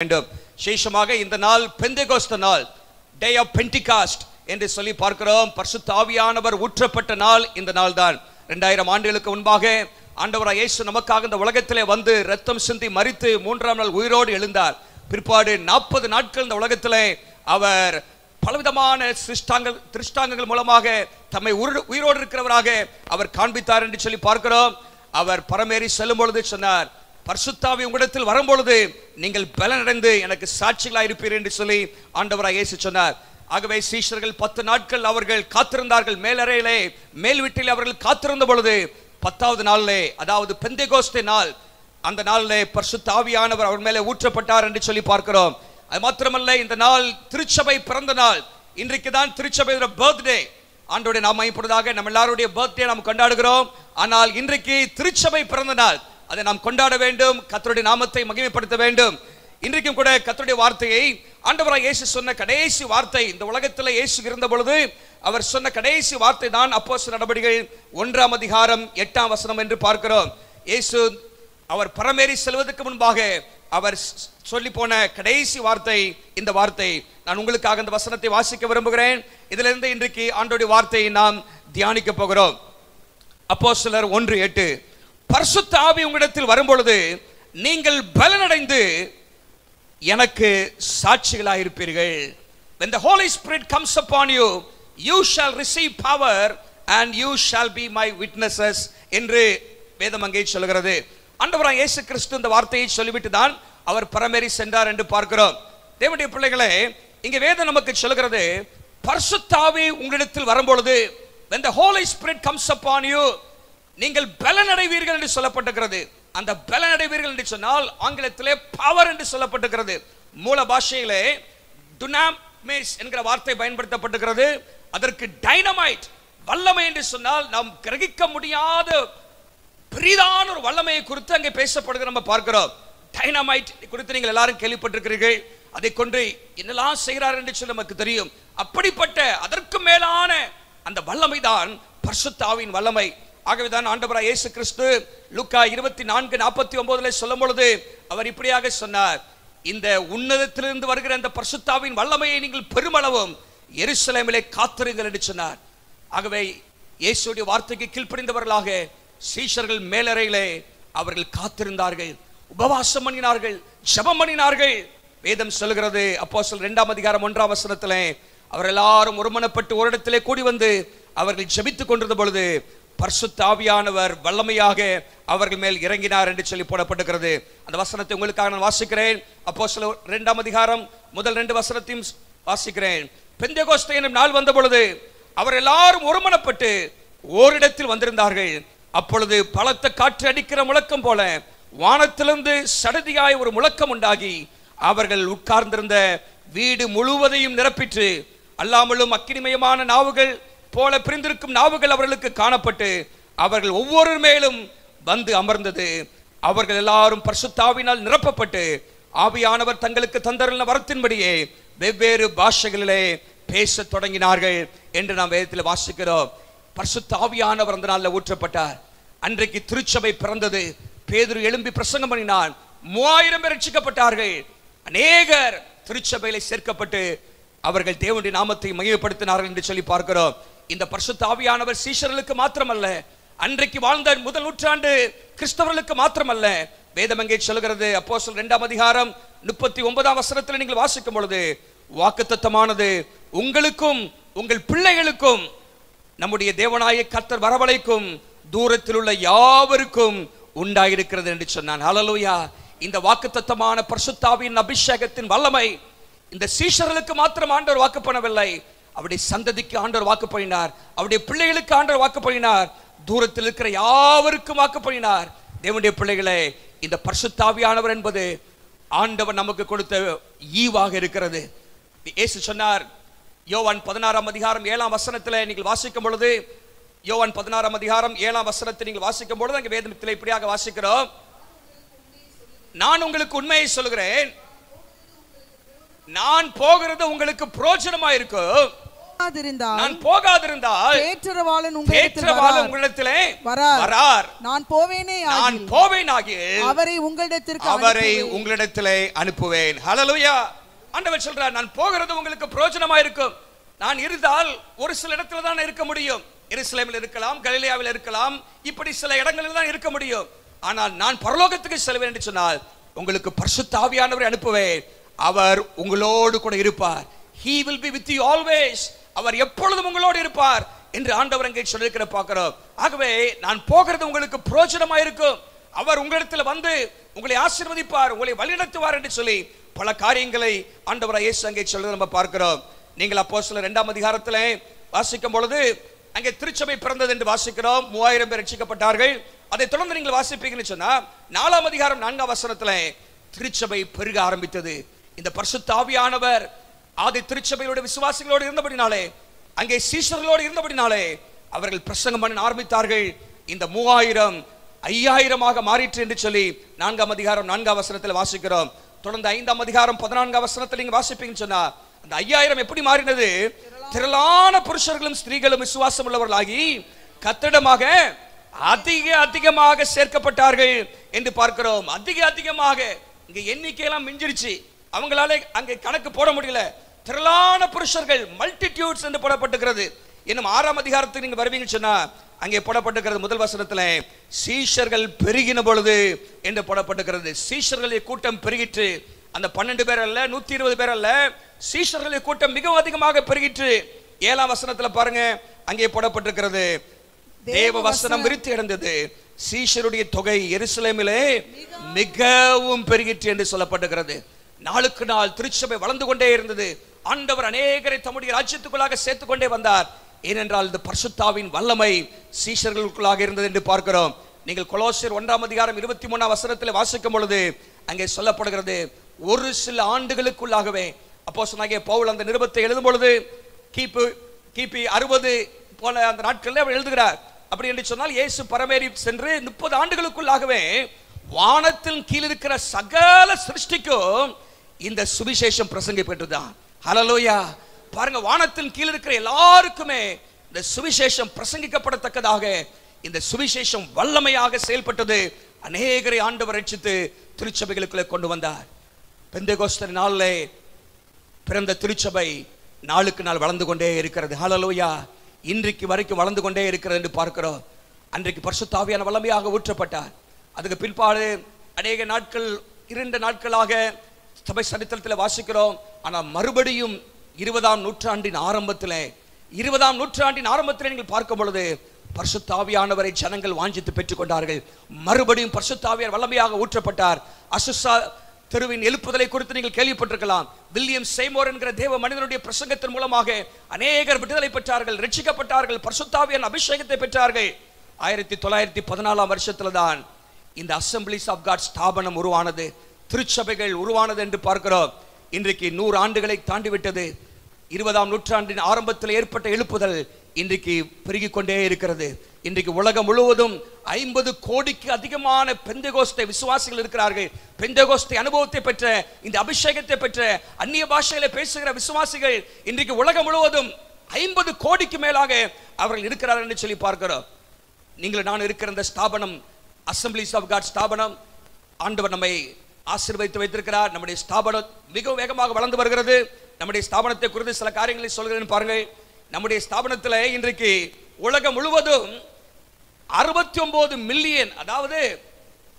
வேண்டும். விசேஷமாக இந்த நாள் பெந்தெகோஸ்து நாள், டே ஆஃப் பென்டிகாஸ்ட் என்று சொல்லி பார்க்கிறோம். பரிசுத்த ஆவியானவர் ஊற்றப்பட்ட நாள் இந்த நாள் தான். 2000 ஆண்டுகளுக்கு முன்பாக ஆண்டவராய் இயேசு நமக்காக இந்த உலகத்திலே வந்து ரத்தம் சிந்தி மரித்து 3ஆம் நாள் உயிரோடு எழுந்தார். பிற்பாடு 40 நாட்கள் இந்த உலகத்திலே அவர் பலவிதமான திருஷ்டாங்கங்கள் மூலமாக தம்மை உயிரோடு இருக்கிறவராக அவர் காண்பித்தார் என்று சொல்லி பார்க்கிறோம். அவர் பரமேறி செல்லும் பொழுது சொன்னார், பரிசுத்த ஆவி உங்களிடத்தில் வரும்பொழுது நீங்கள் பலனடைந்து எனக்கு சாட்சிகளாக இருப்பீர்கள் என்று சொல்லி ஆண்டவராய் இயேசு சொன்னார். ஆகவே சீஷர்கள் 10 நாட்கள் அவர்கள் காத்திருந்தார்கள். மேலறையிலே மேல் வீட்டில் அவர்கள் காத்திருந்த பொழுது 10வது நாளிலே, அதாவது பெந்தெகோஸ்தே நாள், அந்த நாளிலே பரிசுத்த ஆவியானவர் அவர் மேலே ஊற்றப்பட்டார் என்று சொல்லி பார்க்கிறோம். அது மாத்திரமல்ல, இந்த நாள் திருச்சபை பிறந்த நாள். இன்றைக்கு தான் திருச்சபையோட பர்த்டே. ஆண்டவருடைய நாமம் மகிமைப்படுவதாக. நம்ம எல்லாருடைய பர்த்டே நாம் கொண்டாடுகிறோம். ஆனால் இன்றைக்கு திருச்சபை பிறந்த நாள், அதை நாம் கொண்டாட வேண்டும். கர்த்தருடைய நாமத்தை மகிமைப்படுத்த வேண்டும். இன்றைக்கும் கூட கர்த்தருடைய வார்த்தையை ஆண்டவராய் இயேசு சொன்ன கடைசி வார்த்தை, இந்த உலகத்தில் இயேசு இருந்த பொழுது அவர் சொன்ன கடைசி வார்த்தை தான் அப்போஸ்தலர் நடபடிகள் 1ஆம் அதிகாரம் 8ஆம் வசனம் என்று பார்க்கிறோம். இயேசு அவர் பரமேறி செல்வதற்கு முன்பாக அவர் சொல்லி போன கடைசி வார்த்தை இந்த வார்த்தை. நான் உங்களுக்காக இந்த வசனத்தை வாசிக்க விரும்புகிறேன். இதிலிருந்து இன்றைக்கு ஆண்டவருடைய வார்த்தையை நாம் தியானிக்க போகிறோம். அப்போஸ்தலர் 1:8, பரிசுத்த ஆவி உங்களிடத்தில் வரும்பொழுது நீங்கள் பலனடைந்து எனக்கு சாட்சிகளாக இருப்பீர்கள். When the Holy Spirit comes upon you, you shall receive power and you shall be my witnesses என்று வேதம் அங்கே சொல்கிறது. ஆண்டவராய் இயேசு கிறிஸ்து இந்த வார்த்தையை சொல்லிவிட்டு தான் அவர் பரமேறி சென்றார் என்று பார்க்கிறோம். தேவனுடைய பிள்ளைகளே, இங்கே வேதம் நமக்கு சொல்கிறது, பரிசுத்த ஆவி உங்களிடத்தில் வரும்பொழுது, when the Holy Spirit comes upon you, நீங்கள் பலனடைவீர்கள் என்று சொல்லப்பட்டிருக்கிறது. அந்த பலனடைவீர்கள் என்று சொன்னால் ஆங்கிலத்திலே பவர் என்று சொல்லப்பட்டிருக்கிறது. மூல பாஷையிலே டுனாமிஸ் என்கிற வார்த்தை பயன்படுத்தப்பட்டிருக்கிறது. அதற்கு டைனமைட், வல்லமை என்று சொன்னால் நாம் கிரகிக்க முடியாத பெரிதான ஒரு வல்லமையை குறித்து அங்கே பேசப்படுகிறது நம்ம பார்க்கிறோம். டைனமைட் குறித்து நீங்கள் எல்லாரும் கேள்விப்பட்டிருக்கிறீர்கள். அதை கொண்டு என்னெல்லாம் செய்கிறார் என்று சொல்லி நமக்கு தெரியும். அப்படிப்பட்ட அதற்கு மேலான அந்த வல்லமை தான் பரிசுத்த ஆவியின் வல்லமை. ஆகவே தான் ஆண்டவராய் இயேசு கிறிஸ்து லூக்கா 24:49 சொல்லும் பொழுது அவர் இப்படியாக சொன்னார், இந்த உன்னதத்திலிருந்து வருகிற அந்த பரிசுத்த ஆவியின் வல்லமையை நீங்கள் பெருமளவும் எருசலேமிலே காத்திருங்கள் என்று சொன்னார். ஆகவே இயேசுடைய வார்த்தைக்கு கீழ்ப்படிந்தவர்களாக சீஷர்கள் மேலறையிலே அவர்கள் காத்திருந்தார்கள், உபவாசம் பண்ணினார்கள், ஜெபம் பண்ணினார்கள். வேதம் சொல்கிறது, அப்போஸ்தலர் 2ஆம் அதிகாரம் 1ஆம் வசனத்திலே அவர் எல்லாரும் ஒருமனப்பட்டு ஒரு இடத்திலே கூடி வந்து அவர்கள் ஜெபித்துக் கொண்டிருந்த பொழுது பரிசுத்த ஆவியானவர் வல்லமையாக அவர்கள் மேல் இறங்கினார் என்று சொல்லி போடப்பட்டிருக்கிறது. அந்த வசனத்தை உங்களுக்காக நான் வாசிக்கிறேன். அப்போஸ்தலர் 2ஆம் அதிகாரம் முதல் 2 வசனத்தையும் வாசிக்கிறேன். பெந்தெகோஸ்தே என்னும் நாள் வந்த பொழுது அவர் எல்லாரும் ஒருமனப்பட்டு ஓரிடத்தில் வந்திருந்தார்கள். அப்பொழுது பலத்த காற்று அடிக்கிற முழக்கம் போல வானத்திலிருந்து சடதியாய் ஒரு முழக்கம் உண்டாகி அவர்கள் உட்கார்ந்திருந்த வீடு முழுவதையும் நிரப்பிற்று. அல்லாமலும் அக்கினிமயமான நாவுகள் போல பிரிந்திருக்கும் நாவுகள் அவர்களுக்கு காணப்பட்டு அவர்கள் ஒவ்வொரு மேலும் வந்து அமர்ந்தது. அவர்கள் எல்லாரும் பரிசுத்த ஆவியினால் நிரப்பப்பட்டு ஆவியானவர் தங்களுக்கு தந்தருளின வரத்தின்படியே வெவ்வேறு பாஷைகளிலே பேசத் தொடங்கினார்கள் என்று நாம் வேதத்தில் வாசிக்கிறோம். பரிசுத்த ஆவியானவர் அந்த நாளில் ஊற்றப்பட்டார். அன்றைக்கு திருச்சபை பிறந்தது. பேதுரு எழும்பி பிரசங்கம் பண்ணினான். 3000 பேர் ரட்சிக்கப்பட்டார்கள். அநேகர் திருச்சபையிலே சேர்க்கப்பட்டு அவர்கள் தேவனுடைய நாமத்தை மகிமைப்படுத்தினார்கள் என்று சொல்லி பார்க்கிறோம். இந்த பரிசுத்த ஆவியானவர் சீஷர்களுக்கு மாத்திரமல்ல, அன்றைக்கு வாழ்ந்த முதல் நூற்றாண்டு கிறிஸ்தவர்களுக்கு மாத்திரமல்ல. வேதம் அங்கே சொல்கிறது, அப்போஸ்தலர் 2ஆம் அதிகாரம் 39ஆம் வசனத்தில் நீங்கள் வாசிக்கும் பொழுது, வாக்குத்தத்தமானது உங்களுக்கும் உங்கள் பிள்ளைகளுக்கும் நம்முடைய தேவனாய கர்த்தர் வரவழைக்கும் தூரத்தில் உள்ள யாவருக்கும் உண்டாயிருக்கிறது என்று சொன்னான். ஹல்லேலூயா. இந்த வாக்குத்தத்தமான பரிசுத்த ஆவியின் அபிஷேகத்தின் வல்லமை இந்த சீஷர்களுக்கு மாத்திரம் ஆண்டவர் வாக்கு பண்ணவில்லை, அவருடைய சந்ததிக்கு ஆண்டவர் வாக்கு பண்ணினார், அவருடைய பிள்ளைகளுக்கு ஆண்டவர் வாக்கு பண்ணினார், தூரத்தில் இருக்கிற யாவருக்கும் வாக்கு பண்ணினார். தேவனுடைய பிள்ளைகளே, இந்த பரிசுத்த ஆவியானவர் என்பது ஆண்டவர் நமக்கு கொடுத்த ஈவாக இருக்கிறது. இயேசு சொன்னார், யோவான் 16ஆம் அதிகாரம் 7ஆம் வசனத்தில் நீங்கள் வாசிக்கும் பொழுது, யோவான் 16ஆம் அதிகாரம் 7ஆம் வசனத்தை நீங்கள் வாசிக்கும் பொழுது அங்கே வேதத்தில் இப்படியாக வாசிக்கிறோம், நான் உங்களுக்கு உண்மையை சொல்கிறேன், நான் போகிறது உங்களுக்கு பிரயோஜனமா இருக்கும், நான் போகாதிருந்தால் தேற்றரவாளன் உங்களிடத்திலே வரார். நான் போவேனாகில் அவரை உங்களிடத்திலே அனுப்புவேன். ஹல்லேலூயா. ஆண்டவர் சொல்றார், நான் போகிறது உங்களுக்கு பிரயோஜனமா இருக்கும். நான் இருந்தால் ஒரு சில இடத்துல தான் இருக்க முடியும். எருசலேமில் இருக்கலாம், கலிலேயாவில் இருக்கலாம், இப்படி சில இடங்களில் தான் இருக்க முடியும். ஆனால் நான் பரலோகத்துக்கு செல்வேன் என்று சொன்னால் உங்களுக்கு பரிசுத்த ஆவியானவரை அனுப்புவேன். அவர் உங்களோடு கூட இருப்பார். He will be with you always. அவர் எப்பொழுதும் உங்களோடு இருப்பார் என்று ஆண்டவர் அங்கே சொல்லியிருக்கிற பார்க்கிறோம். ஆகவே நான் போகிறது உங்களுக்கு பிரயோஜனமா இருக்கும். அவர் உங்களிடத்தில் வந்து உங்களை ஆசீர்வதிப்பார், உங்களை வழிநடத்துவார் என்று சொல்லி பல காரியங்களை ஆண்டவர் இயேசு அங்கே சொல்றதை நம்ம பார்க்கிறோம். நீங்கள் அப்போஸ்தலர் 2ஆம் அதிகாரத்திலே வாசிக்கும் பொழுது அங்கே திருச்சபை பிறந்தது என்று வாசிக்கிறோம். 3000 பேர் ரட்சிக்கப்பட்டார்கள். அதை தொடர்ந்து நீங்கள் வாசிப்பீங்கன்னு சொன்னா 4ஆம் அதிகாரம் 4ஆம் வசனத்திலே திருச்சபை பெருக ஆரம்பித்தது. இந்த பரிசுத்த ஆவியானவர் ஆதி திருச்சபையோட விசுவாசிகளோடு இருந்தபடினாலே, அங்கே சீஷர்களோடு இருந்தபடினாலே அவர்கள் பிரசங்கம் பண்ண ஆரம்பித்தார்கள். இந்த 3000 5000 மாறிற்று என்று சொல்லி 4ஆம் அதிகாரம் 4ஆம் வசனத்தில் வாசிக்கிறோம். தொடர்ந்து 5ஆம் அதிகாரம் 14ஆம் வசனத்தில் நீங்க வாசிப்பீங்கன்னு சொன்னா அந்த 5000 எப்படி மாறினது? திரளான புருஷர்களும் ஸ்திரீகளும் விசுவாசம் உள்ளவர்களாகி கத்திடமாக அதிகமாக சேர்க்கப்பட்டார்கள் என்று பார்க்கிறோம். அதிகமாக இங்க எண்ணிக்கையெல்லாம் மிஞ்சிருச்சு. அவங்களால அங்கே கணக்கு போட முடியல. திரளான புருஷர்கள், மல்டிடியூட்ஸ் என்று போடப்பட்டிருக்கிறது. இன்னும் 6ஆம் அதிகாரத்துக்கு நீங்க வருவீங்கன்னு சொன்னா அங்கே போடப்பட்டிருக்கிறது முதல் வசனத்துல சீஷர்கள் பெருகின பொழுது என்று போடப்பட்டிருக்கிறது. சீஷர்களுடைய கூட்டம் பெருகிற்று. அந்த 12 பேர் அல்ல, 120 பேர் அல்ல, சீஷர்களுடைய கூட்டம் மிகவும் அதிகமாக பெருகிற்று. 7ஆம் வசனத்துல பாருங்க, அங்கே போடப்பட்டிருக்கிறது தேவ வசனம் விருத்தி அடைந்தது, சீஷருடைய தொகை எருசலேமிலே மிகவும் பெருகிற்று என்று சொல்லப்பட்டிருக்கிறது. நாளுக்கு நாள் திருச்சபை வளர்ந்து கொண்டே இருந்தது. ஆண்டவர் அநேகரை தம்முடைய ராஜ்யத்துக்குள்ளாக சேர்த்துக் கொண்டே வந்தார். ஏனென்றால் இந்த பரிசுத்தாவின் வல்லமை சீஷர்களுக்குள்ளாக இருந்தது என்று பார்க்கிறோம். நீங்கள் கொலோசியர் 1ஆம் அதிகாரம் 23ஆம் வசனத்தில் வாசிக்கும் பொழுது அங்கே சொல்லப்படுகிறது, ஒரு சில ஆண்டுகளுக்குள்ளாகவே அப்போஸ்தலனாகிய பவுல் அந்த நிருபத்தை எழுதும் பொழுது கிபி 60 போல அந்த நாட்களில் அவர் எழுதுகிறார். அப்படி என்று சொன்னால் இயேசு பரமேறி சென்று 30 ஆண்டுகளுக்குள்ளாகவே வானத்தில் கீழ் இருக்கிற சகல சிருஷ்டிக்கும் இந்த சுவிசேஷம் பிரசங்கிக்கப்பட்டதுதான். ஹல்லேலூயா. பாருங்க, வானத்தின் கீழ் இருக்கிற எல்லாருக்குமே இந்த சுவிசேஷம் பிரசங்கிக்கப்படத்தக்கதாக இந்த சுவிசேஷம் வல்லமையாக செயல்பட்டது. அநேகரை ஆண்டவர் ரட்சித்து திருச்சபைகளுக்குள்ளே கொண்டு வந்தார். பெந்தேகோஸ்தே நாளிலே பிறந்த திருச்சபை நாளுக்கு நாள் வளர்ந்து கொண்டே இருக்கிறது. ஹல்லேலூயா. இன்றைக்கு வரைக்கும் வளர்ந்து கொண்டே இருக்கிறது என்று பார்க்கிறோம். அன்றைக்கு பரிசுத்த ஆவியான வல்லமையாக ஊற்றப்பட்டார். அதுக்கு பிற்பாடு அநேக நாட்கள் 2 நாட்களாக சபை சரித்திரத்தில் வாசிக்கிறோம். ஆனால் மறுபடியும் 20ஆம் நூற்றாண்டின் ஆரம்பத்திலே நீங்கள் பார்க்கும் பொழுது பரிசுத்த ஆவியானவரை ஜனங்கள் வாஞ்சித்து பெற்றுக் கொண்டார்கள். மறுபடியும் பரிசுத்த ஆவியார் வல்லமையாக ஊற்றப்பட்டார். அசுசா தெருவின் எழுப்புதலை குறித்து நீங்கள் கேள்விப்பட்டிருக்கலாம். வில்லியம் சேமோர் என்கிற தேவ மனிதனுடைய பிரசங்கத்தின் மூலமாக அநேகர் விடுதலை பெற்றார்கள், ரட்சிக்கப்பட்டார்கள், பரிசுத்த ஆவியான அபிஷேகத்தை பெற்றார்கள். 1914ஆம் வருஷத்துல தான் இந்த அசம்பிளிஸ் ஆஃப் காட் ஸ்தாபனம் உருவானது, திருச்சபைகள் உருவானது என்று பார்க்கிறோம். இன்றைக்கு 100 ஆண்டுகளை தாண்டிவிட்டது. 20ஆம் நூற்றாண்டின் ஆரம்பத்தில் ஏற்பட்ட எழுப்புதல் இன்றைக்கு பெருகிக் கொண்டே இருக்கிறது. இன்றைக்கு உலகம் முழுவதும் 50 கோடிக்கு அதிகமான பெந்தேகோஸ்தே விசுவாசிகள் இருக்கிறார்கள். பெந்தேகோஸ்தே அனுபவத்தை பெற்ற, இந்த அபிஷேகத்தை பெற்ற, அந்நிய பாஷையில பேசுகிற விசுவாசிகள் இன்றைக்கு உலகம் முழுவதும் 50 கோடிக்கு மேலாக அவர்கள் இருக்கிறார்கள் என்று சொல்லி பார்க்கிறோம். நீங்கள் நான் இருக்கிற இந்த ஸ்தாபனம் அசம்பிளிஸ் ஆஃப் காட் ஸ்தாபனம், ஆண்டவர் நம்மை ஆசீர்வதித்து வைத்திருக்கிறார். நம்முடைய ஸ்தாபனம் மிகவும் வேகமாக வளர்ந்து வருகிறது. நம்முடைய ஸ்தாபனத்தை குறித்து சில காரியங்களை சொல்கிறேன் பாருங்கள். நம்முடைய ஸ்தாபனத்தில் இன்றைக்கு உலகம் முழுவதும் 69 மில்லியன், அதாவது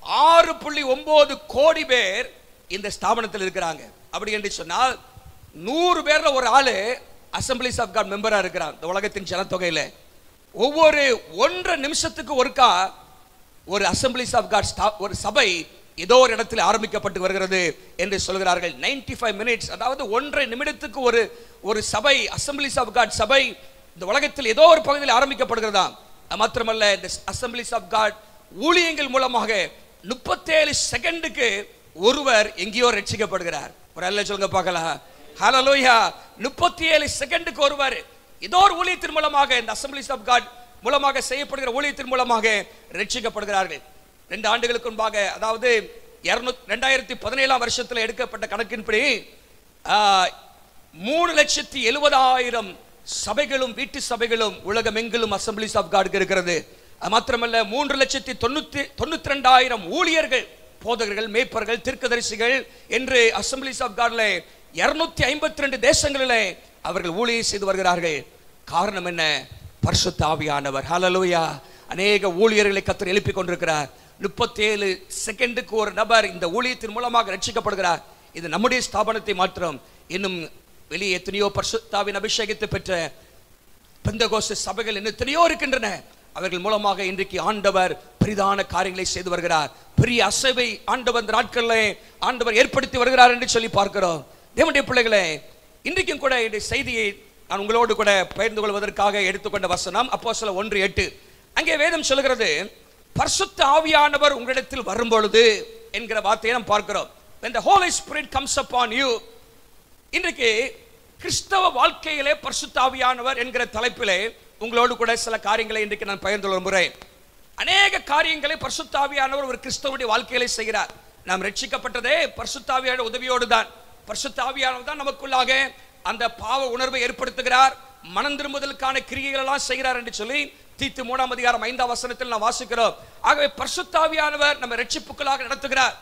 6.9 கோடி பேர் இந்த ஸ்தாபனத்தில் இருக்கிறாங்க. அப்படி என்று சொன்னால் 100 பேர்ல ஒரு ஆளு அசம்பிளிஸ் ஆஃப் காட் மெம்பரா இருக்கிறார். இந்த உலகத்தின் ஜனத்தொகையில ஒவ்வொரு 1.5 நிமிஷத்துக்கு ஒருக்கா ஒரு அசம்பிளிஸ் ஆஃப் காட் ஒரு சபை ஏதோ ஒரு இடத்தில் ஆரம்பிக்கப்பட்டு வருகிறது என்று சொல்கிறார்கள். 95 மினிட்ஸ், அதாவது 1.5 நிமிடத்துக்கு ஒரு சபை, அசம்பிளிஸ் ஆஃப் காட் சபை இந்த உலகத்தில் ஏதோ ஒரு பகுதியில் ஆரம்பிக்கப்படுகிறதா. மாத்திரமல்ல, இந்த அசம்பிளிஸ் ஆஃப் காட் ஊழியங்கள் மூலமாக 37 செகண்டுக்கு ஒருவர் எங்கேயோ ரட்சிக்கப்படுகிறார். ஒரு அல்ல சொல்லுங்க பார்க்கலாம். ஹல்லேலூயா. 37 செகண்டுக்கு ஒருவர் ஏதோ ஒரு ஊழியத்தின் மூலமாக, இந்த அசம்பிளிஸ் ஆஃப் காட் மூலமாக செய்யப்படுகிற ஊழியத்தின் மூலமாக ரட்சிக்கப்படுகிறார்கள். 2 ஆண்டுகளுக்கு முன்பாக, அதாவது 2017ஆம் வருஷத்தில் எடுக்கப்பட்ட கணக்கின்படி 3,70,000 சபைகளும் வீட்டு சபைகளும் உலகமெங்கிலும் அசம்பிளிஸ் ஆஃப் காட் இருக்கிறது. அது மாத்திரமல்ல 3,92,000 ஊழியர்கள், போதகர்கள், மேய்ப்பர்கள், தீர்க்கதரிசிகள் என்று அசம்பிளிஸ் ஆஃப் காட்ல 252 தேசங்களிலே அவர்கள் ஊழியம் செய்து வருகிறார்கள். காரணம் என்ன? பரிசுத்த ஆவியானவர். ஹல்லேலூயா. அநேக ஊழியர்களை கர்த்தர் எழுப்பிக் கொண்டிருக்கிறார். 37 செகண்டுக்கு ஒரு நபர் இந்த ஊழியத்தின் மூலமாக ரட்சிக்கப்படுகிறார். இது நம்முடைய ஸ்தாபனத்தை மாத்திரம், இன்னும் வெளியே எத்தனையோ பரிசுத்தாவின் அபிஷேகத்தை பெற்ற பெந்தகோஸ்து சபைகள் இன்னும் எத்தனையோ இருக்கின்றன. அவர்கள் மூலமாக இன்றைக்கு ஆண்டவர் பெரிதான காரியங்களை செய்து வருகிறார். பெரிய அசைவை ஆண்டவர் இந்த நாட்களிலே ஆண்டவர் ஏற்படுத்தி வருகிறார் என்று சொல்லி பார்க்கிறோம். தேவனுடைய பிள்ளைகளே, இன்றைக்கும் கூட இந்த செய்தியை நான் உங்களோடு கூட பகிர்ந்து கொள்வதற்காக எடுத்துக்கொண்ட வசனம் அப்போஸ்தலர் 1:8. அங்கே வேதம் சொல்கிறது, பரிசுத்த ஆவியானவர் உங்களிடத்தில் வரும்பொழுது என்கிற வார்த்தையை நாம் பார்க்கிறோம். when the Holy Spirit comes upon you. இன்றைக்கு கிறிஸ்தவ வாழ்க்கையிலே பரிசுத்த ஆவியானவர் என்கிற தலைப்பிலே உங்களோடு கூட சில காரியங்களை இன்றைக்கு நான் பகிர்ந்து கொள்கிறேன். அநேக காரியங்களை பரிசுத்த ஆவியானவர் ஒரு கிறிஸ்தவனுடைய வாழ்க்கையிலே செய்கிறார். நாம் ரட்சிக்கப்பட்டதே பரிசுத்த ஆவியானவர் உதவியோடு தான். பரிசுத்த ஆவியானவர் தான் நமக்குள்ளாக அந்த பாவ உணர்வை ஏற்படுத்துகிறார், மனம் திரும்புதலுக்கான கிரியைகள் எல்லாம் செய்கிறார் என்று சொல்லி தீத்து 3:5 நாம் வாசிக்கிறோம். ஆகவே பரிசுத்த ஆவியானவர் நம்ம ரட்சிப்புக்குள்ளாக நடத்துகிறார்.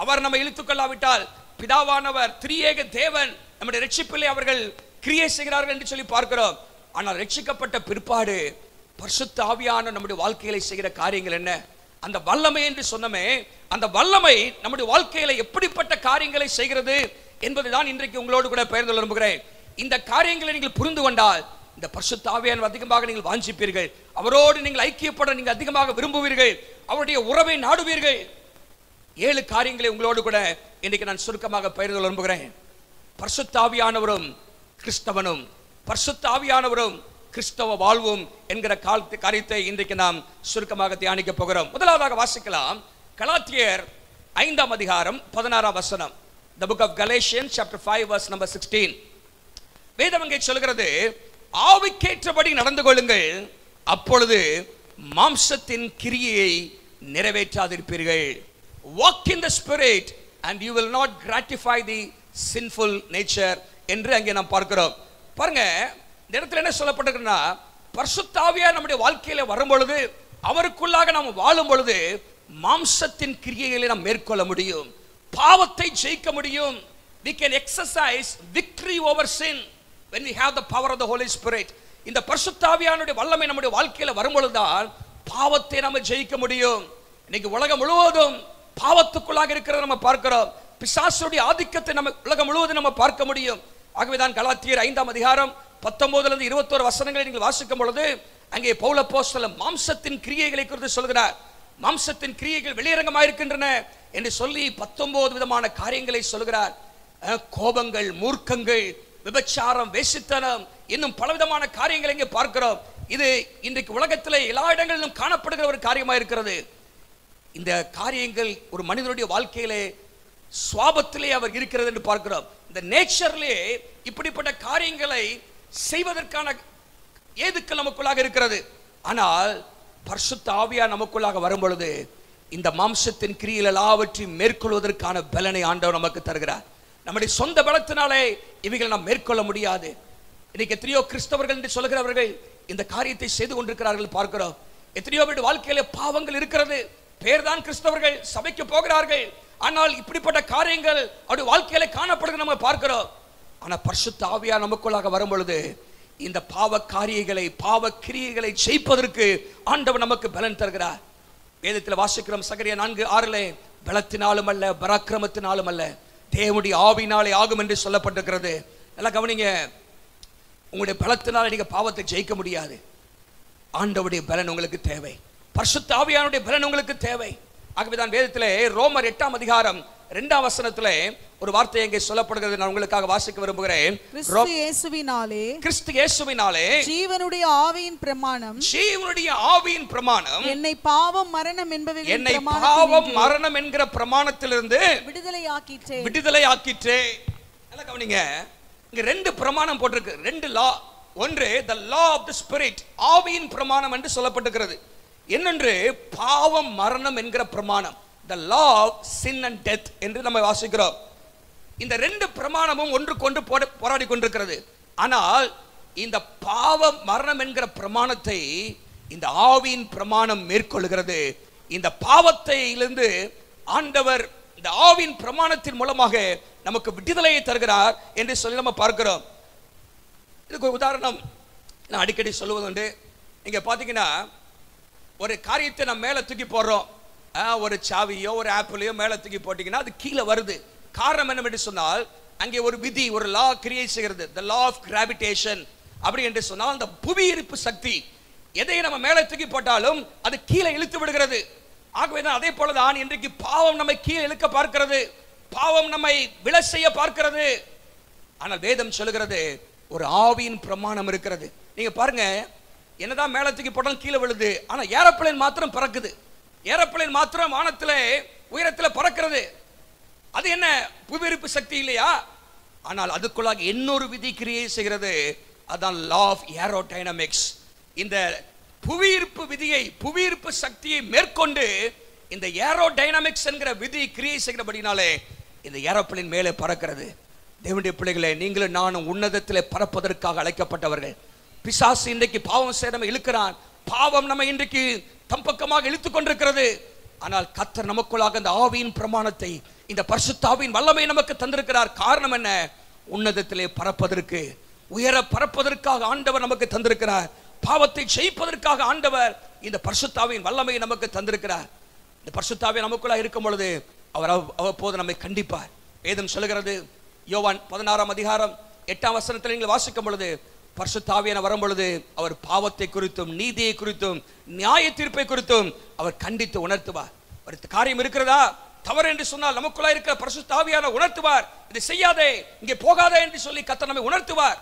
அவர் நம்ம இழுத்துக்கொள்ளாவிட்டால் பிதாவானவர் திரியேக தேவன் நம்முடைய ரட்சிப்பிலே அவர்கள் கிரியை செய்கிறார்கள் என்று சொல்லி பார்க்கிறோம். ஆனால் ரட்சிக்கப்பட்ட பிற்பாடு பரிசுத்த ஆவியானவர் நம்முடைய வாழ்க்கையில செய்கிற காரியங்கள் என்ன? அந்த வல்லமை என்று சொன்னமே, அந்த வல்லமை நம்முடைய வாழ்க்கையில எப்படிப்பட்ட காரியங்களை செய்கிறது என்பதுதான் இன்றைக்கு உங்களோடு கூட பகிர்ந்து கொள்ள விரும்புகிறேன். இந்த காரியங்களை நீங்கள் புரிந்து கொண்டால் இந்த பரிசுத்த ஆவியானவர் அதிகமாக நீங்கள் வாஞ்சிப்பீர்கள். அவரோடு நீங்கள் ஐக்கியப்பட நீங்கள் அதிகமாக விரும்புவீர்கள். அவருடைய உறவை நாடுவீர்கள். 7 காரியங்களை உங்களோடு கூட இன்றைக்கு நான் சுருக்கமாக பகிர்ந்து கொள்ள விரும்புகிறேன். பரிசுத்த ஆவியானவரும் கிறிஸ்தவனும், பரிசுத்த ஆவியானவரும் கிறிஸ்தவ வாழ்வும் என்கிற காரியத்தை இன்றைக்கு நாம் சுருக்கமாக தியானிக்க போகிறோம். முதலாவதாக வாசிக்கலாம் கலாத்தியர் 5:16. The book of Galatians chapter 5 verse number 16. வேதம் அங்கே சொல்கிறது, ஆவிக்கேற்றபடி நடந்து கொள்ளுங்கள், அப்பொழுது மாம்சத்தின் கிரியையை நிறைவேற்றாதிருப்பீர்கள். Walk in the spirit and you will not gratify the sinful nature என்று அங்கே நாம் பார்க்கிறோம். பாருங்க, இந்த இடத்துல என்ன சொல்லப்பட்டிருக்குன்னா, பரிசுத்த ஆவியானவர் நம்முடைய வாழ்க்கையில வரும் பொழுது, அவருக்குள்ளாக நாம் வாழும் பொழுது மாம்சத்தின் கிரியைகளை நாம் மேற்கொள்ள முடியும், பாவத்தை ஜெயிக்க முடியும். We can exercise victory over sin when we have the power of the Holy Spirit. இந்த பரிசுத்த ஆவியானவருடைய வல்லமை நம்முடைய வாழ்க்கையில வரும் பொழுதுதான் பாவத்தை நாம ஜெயிக்க முடியும். இன்னைக்கு உலகம் முழுவதும் பாவத்துக்குள்ளாக இருக்கிறத நம்ம பார்க்கிறோம். பிசாசுடைய ஆதிக்கத்தை நம்ம உலகம் முழுவதும் நம்ம பார்க்க முடியும். ஆகவேதான் கலாத்தியர் 5:19-21 நீங்கள் வாசிக்கும் பொழுது அங்கே பவுல் அப்போஸ்தலன் மாம்சத்தின் கிரியைகளை குறித்து சொல்கிறார். மாம்சத்தின் கிரியைகள் வெளியரங்கமாயிருக்கின்றன என்று சொல்லி 19 விதமான காரியங்களை சொல்கிறார். கோபங்கள், மூர்க்கங்கள், விபச்சாரம், வேசித்தனம், இன்னும் பலவிதமான காரியங்களை இங்கே பார்க்கிறோம். இது இன்றைக்கு உலகத்திலே எல்லா இடங்களிலும் காணப்படுகிற ஒரு காரியமாக இருக்கிறது. இந்த காரியங்கள் ஒரு மனிதனுடைய வாழ்க்கையிலே சுவாபத்திலே அவர் இருக்கிறது என்று பார்க்கிறோம். இந்த நேச்சர்லே இப்படிப்பட்ட காரியங்களை செய்வதற்கான ஏதுக்கள் நமக்குள்ளாக இருக்கிறது. ஆனால் பரிசுத்த ஆவியானவர் நமக்குள்ளாக வரும் பொழுது இந்த மாம்சத்தின் கிரியைகள் எல்லாவற்றையும் மேற்கொள்வதற்கான பலனை ஆண்டவர் நமக்கு தருகிறார். நம்முடைய சொந்த பலத்தினாலே இவைகள் நாம் மேற்கொள்ள முடியாது. இன்னைக்கு எத்தனையோ கிறிஸ்தவர்கள் என்று சொல்கிறவர்கள் இந்த காரியத்தை செய்து கொண்டிருக்கிறார்கள் பார்க்கிறோம். எத்தனையோ பேருடைய வாழ்க்கையில பாவங்கள் இருக்கிறது, பேர்தான் கிறிஸ்தவர்கள், சபைக்கு போகிறார்கள், ஆனால் இப்படிப்பட்ட காரியங்கள் அவருடைய வாழ்க்கையில காணப்படுகிறது நம்ம பார்க்கிறோம். ஆனா பரிசுத்த ஆவியானவர் நமக்குள்ளாக வரும் பொழுது இந்த பாவ காரியங்களை, பாவ கிரியைகளை ஜெயிப்பதற்கு ஆண்டவர் நமக்கு பலன் தருகிறார். வேதத்தில் வாசிக்கிறோம் சகரியா 4:6 பலத்தினாலும் அல்ல, பராக்கிரமத்தினாலும் அல்ல, தேவனுடைய ஆவியினாலே ஆகும் என்று சொல்லப்பட்டிருக்கிறது. நல்லா கவனிங்க, உங்களுடைய பலத்தினால நீங்க பாவத்தை ஜெயிக்க முடியாது. ஆண்டவருடைய பலன் உங்களுக்கு தேவை, பரிசுத்த ஆவியானவருடைய பலன் உங்களுக்கு தேவை. ஆகவேதான் வேதத்திலே ரோமர் 8:2 ஒரு வார்த்தை எங்கே சொல்லப்படுகிறது, நான் உங்களுக்காக வாசிக்க விரும்புகிறேன். கிறிஸ்து இயேசுவினாலே ஜீவனுடைய ஆவியின் பிரமாணம், ஜீவனுடைய ஆவியின் பிரமாணம் என்னை பாவம் மரணம் என்கிற பிரமாணத்திலிருந்து விடுதலையாக்கிற்றே. நல்லா கவனிங்க, இங்க 2 பிரமாணம் போட்டிருக்கு, 2 லா. ஒன்று the law of the spirit, ஆவியின் பிரமாணம் என்று சொல்லப்பட்டிருக்கிறது. இன்னொன்று பாவம் மரணம் என்கிற பிரமாணம், the law of sin and death என்று நம்ம வாசிக்கிறோம். இந்த 2 பிரமாணமும் ஒன்றுக்கொன்று போராடி கொண்டிருக்கிறது. ஆனால் இந்த பாவ மரணம் என்கிற பிரமாணத்தை இந்த ஆவியின் பிரமாணம் மேற்கொள்கிறது. இந்த பாவத்திலிருந்து ஆண்டவர் இந்த ஆவியின் பிரமாணத்தின் மூலமாக நமக்கு விடுதலையை தருகிறார் என்று சொல்லி நம்ம பார்க்கிறோம். இதுக்கு ஒரு உதாரணம் நான் அடிக்கடி சொல்லுவதுண்டு. நீங்க பாத்தீங்கன்னா ஒரு காரியத்தை நம்ம மேல தூக்கி போடுறோம், ஒரு சாவியோ ஒரு ஆப்பிளையோ மேல தூக்கி போட்டீங்கன்னா அது கீழே வருது. காரணம் என்னவென்று சொன்னால் அங்கே ஒரு விதி, ஒரு லா கிரியேட் செய்கிறது, the law of gravitation. அப்படி என்று சொன்னால் அந்த புவியீர்ப்பு சக்தி எதை நம்ம மேலே தூக்கி போட்டாலும் அது கீழே இழுத்து விடுகிறது. ஆகவே தான் அதே போலதான் இன்றைக்கு பாவம் நம்மை கீழே இழுக்க பார்க்கிறது, பாவம் நம்மை விழ செய்ய பார்க்கிறது. ஆனால் வேதம் சொல்லுகிறது ஒரு ஆவியின் பிரமாணம் இருக்கிறது. நீங்க பாருங்க, என்னதான் மேலே தூக்கி போட்டாலும் கீழே விழுது, ஆனா ஏரோப்ளேன் மாத்திரம் பறக்குது. ஏரோப்ளேன் மாத்திரம் வானத்திலே உயரத்திலே பறக்கிறது. அது என்ன புவியீர்ப்பு சக்தி இல்லையா? ஆனால் அதுக்குள்ளாக இன்னொரு விதி கிரியேட் செய்கிறது, அதான் லா ஆஃப் ஏரோடைனமிக்ஸ். இந்த புவியீர்ப்பு விதியை, புவியீர்ப்பு சக்தியை மேற்கொண்டு இந்த ஏரோடைனமிக்ஸ் என்கிற விதி கிரியேட் செய்கிறபடினாலே இந்த ஏரோப்ளேன் மேலே பறக்கிறது. தேவனுடைய பிள்ளைகளே, நீங்களும் நானும் உன்னதத்திலே பறப்பதற்காக அழைக்கப்பட்டவர்கள். பிசாசு இன்றைக்கு பாவம் செய்ய நம்ம இழுக்கிறான், பாவம் நம்ம இன்றைக்கு தம் பக்கமாக இழுத்துக் கொண்டிருக்கிறது. ஆனால் கர்த்தர் நமக்குள்ளாக அந்த ஆவியின் பிரமாணத்தை, இந்த பரிசுத்த ஆவியின் வல்லமை நமக்கு தந்திருக்கிறார். காரணம் என்ன? உன்னதத்திலே பறப்பதற்கு, உயர பறப்பதற்காக ஆண்டவர் நமக்கு தந்திருக்கிறார். பாவத்தை ஜெயிப்பதற்காக ஆண்டவர் இந்த பரிசுத்த ஆவியின் வல்லமையை நமக்கு தந்திருக்கிறார். இந்த பரிசுத்த ஆவி நமக்குள்ளாக இருக்கும் பொழுது அவர் அவ்வப்போது நம்மை கண்டிப்பார். வேதம் சொல்லுகிறது, யோவான் 16ஆம் அதிகாரம் 8ஆம் வசனத்தில் நீங்கள் வாசிக்கும் பொழுது, பரிசுத்த ஆவியானவர் வரும் பொழுது அவர் பாவத்தை குறித்தும் நீதியை குறித்தும் நியாய தீர்ப்பை குறித்தும் அவர் கண்டித்து உணர்த்துவார். ஒரு காரியம் இருக்கிறதா, தவறு என்று சொன்னால் நமக்குள்ளா இருக்கிற பரிசுத்த ஆவியானவர் உணர்த்துவார். இதை செய்யாதே, இங்கே போகாதே என்று சொல்லி கர்த்தர் நம்மை உணர்த்துவார்.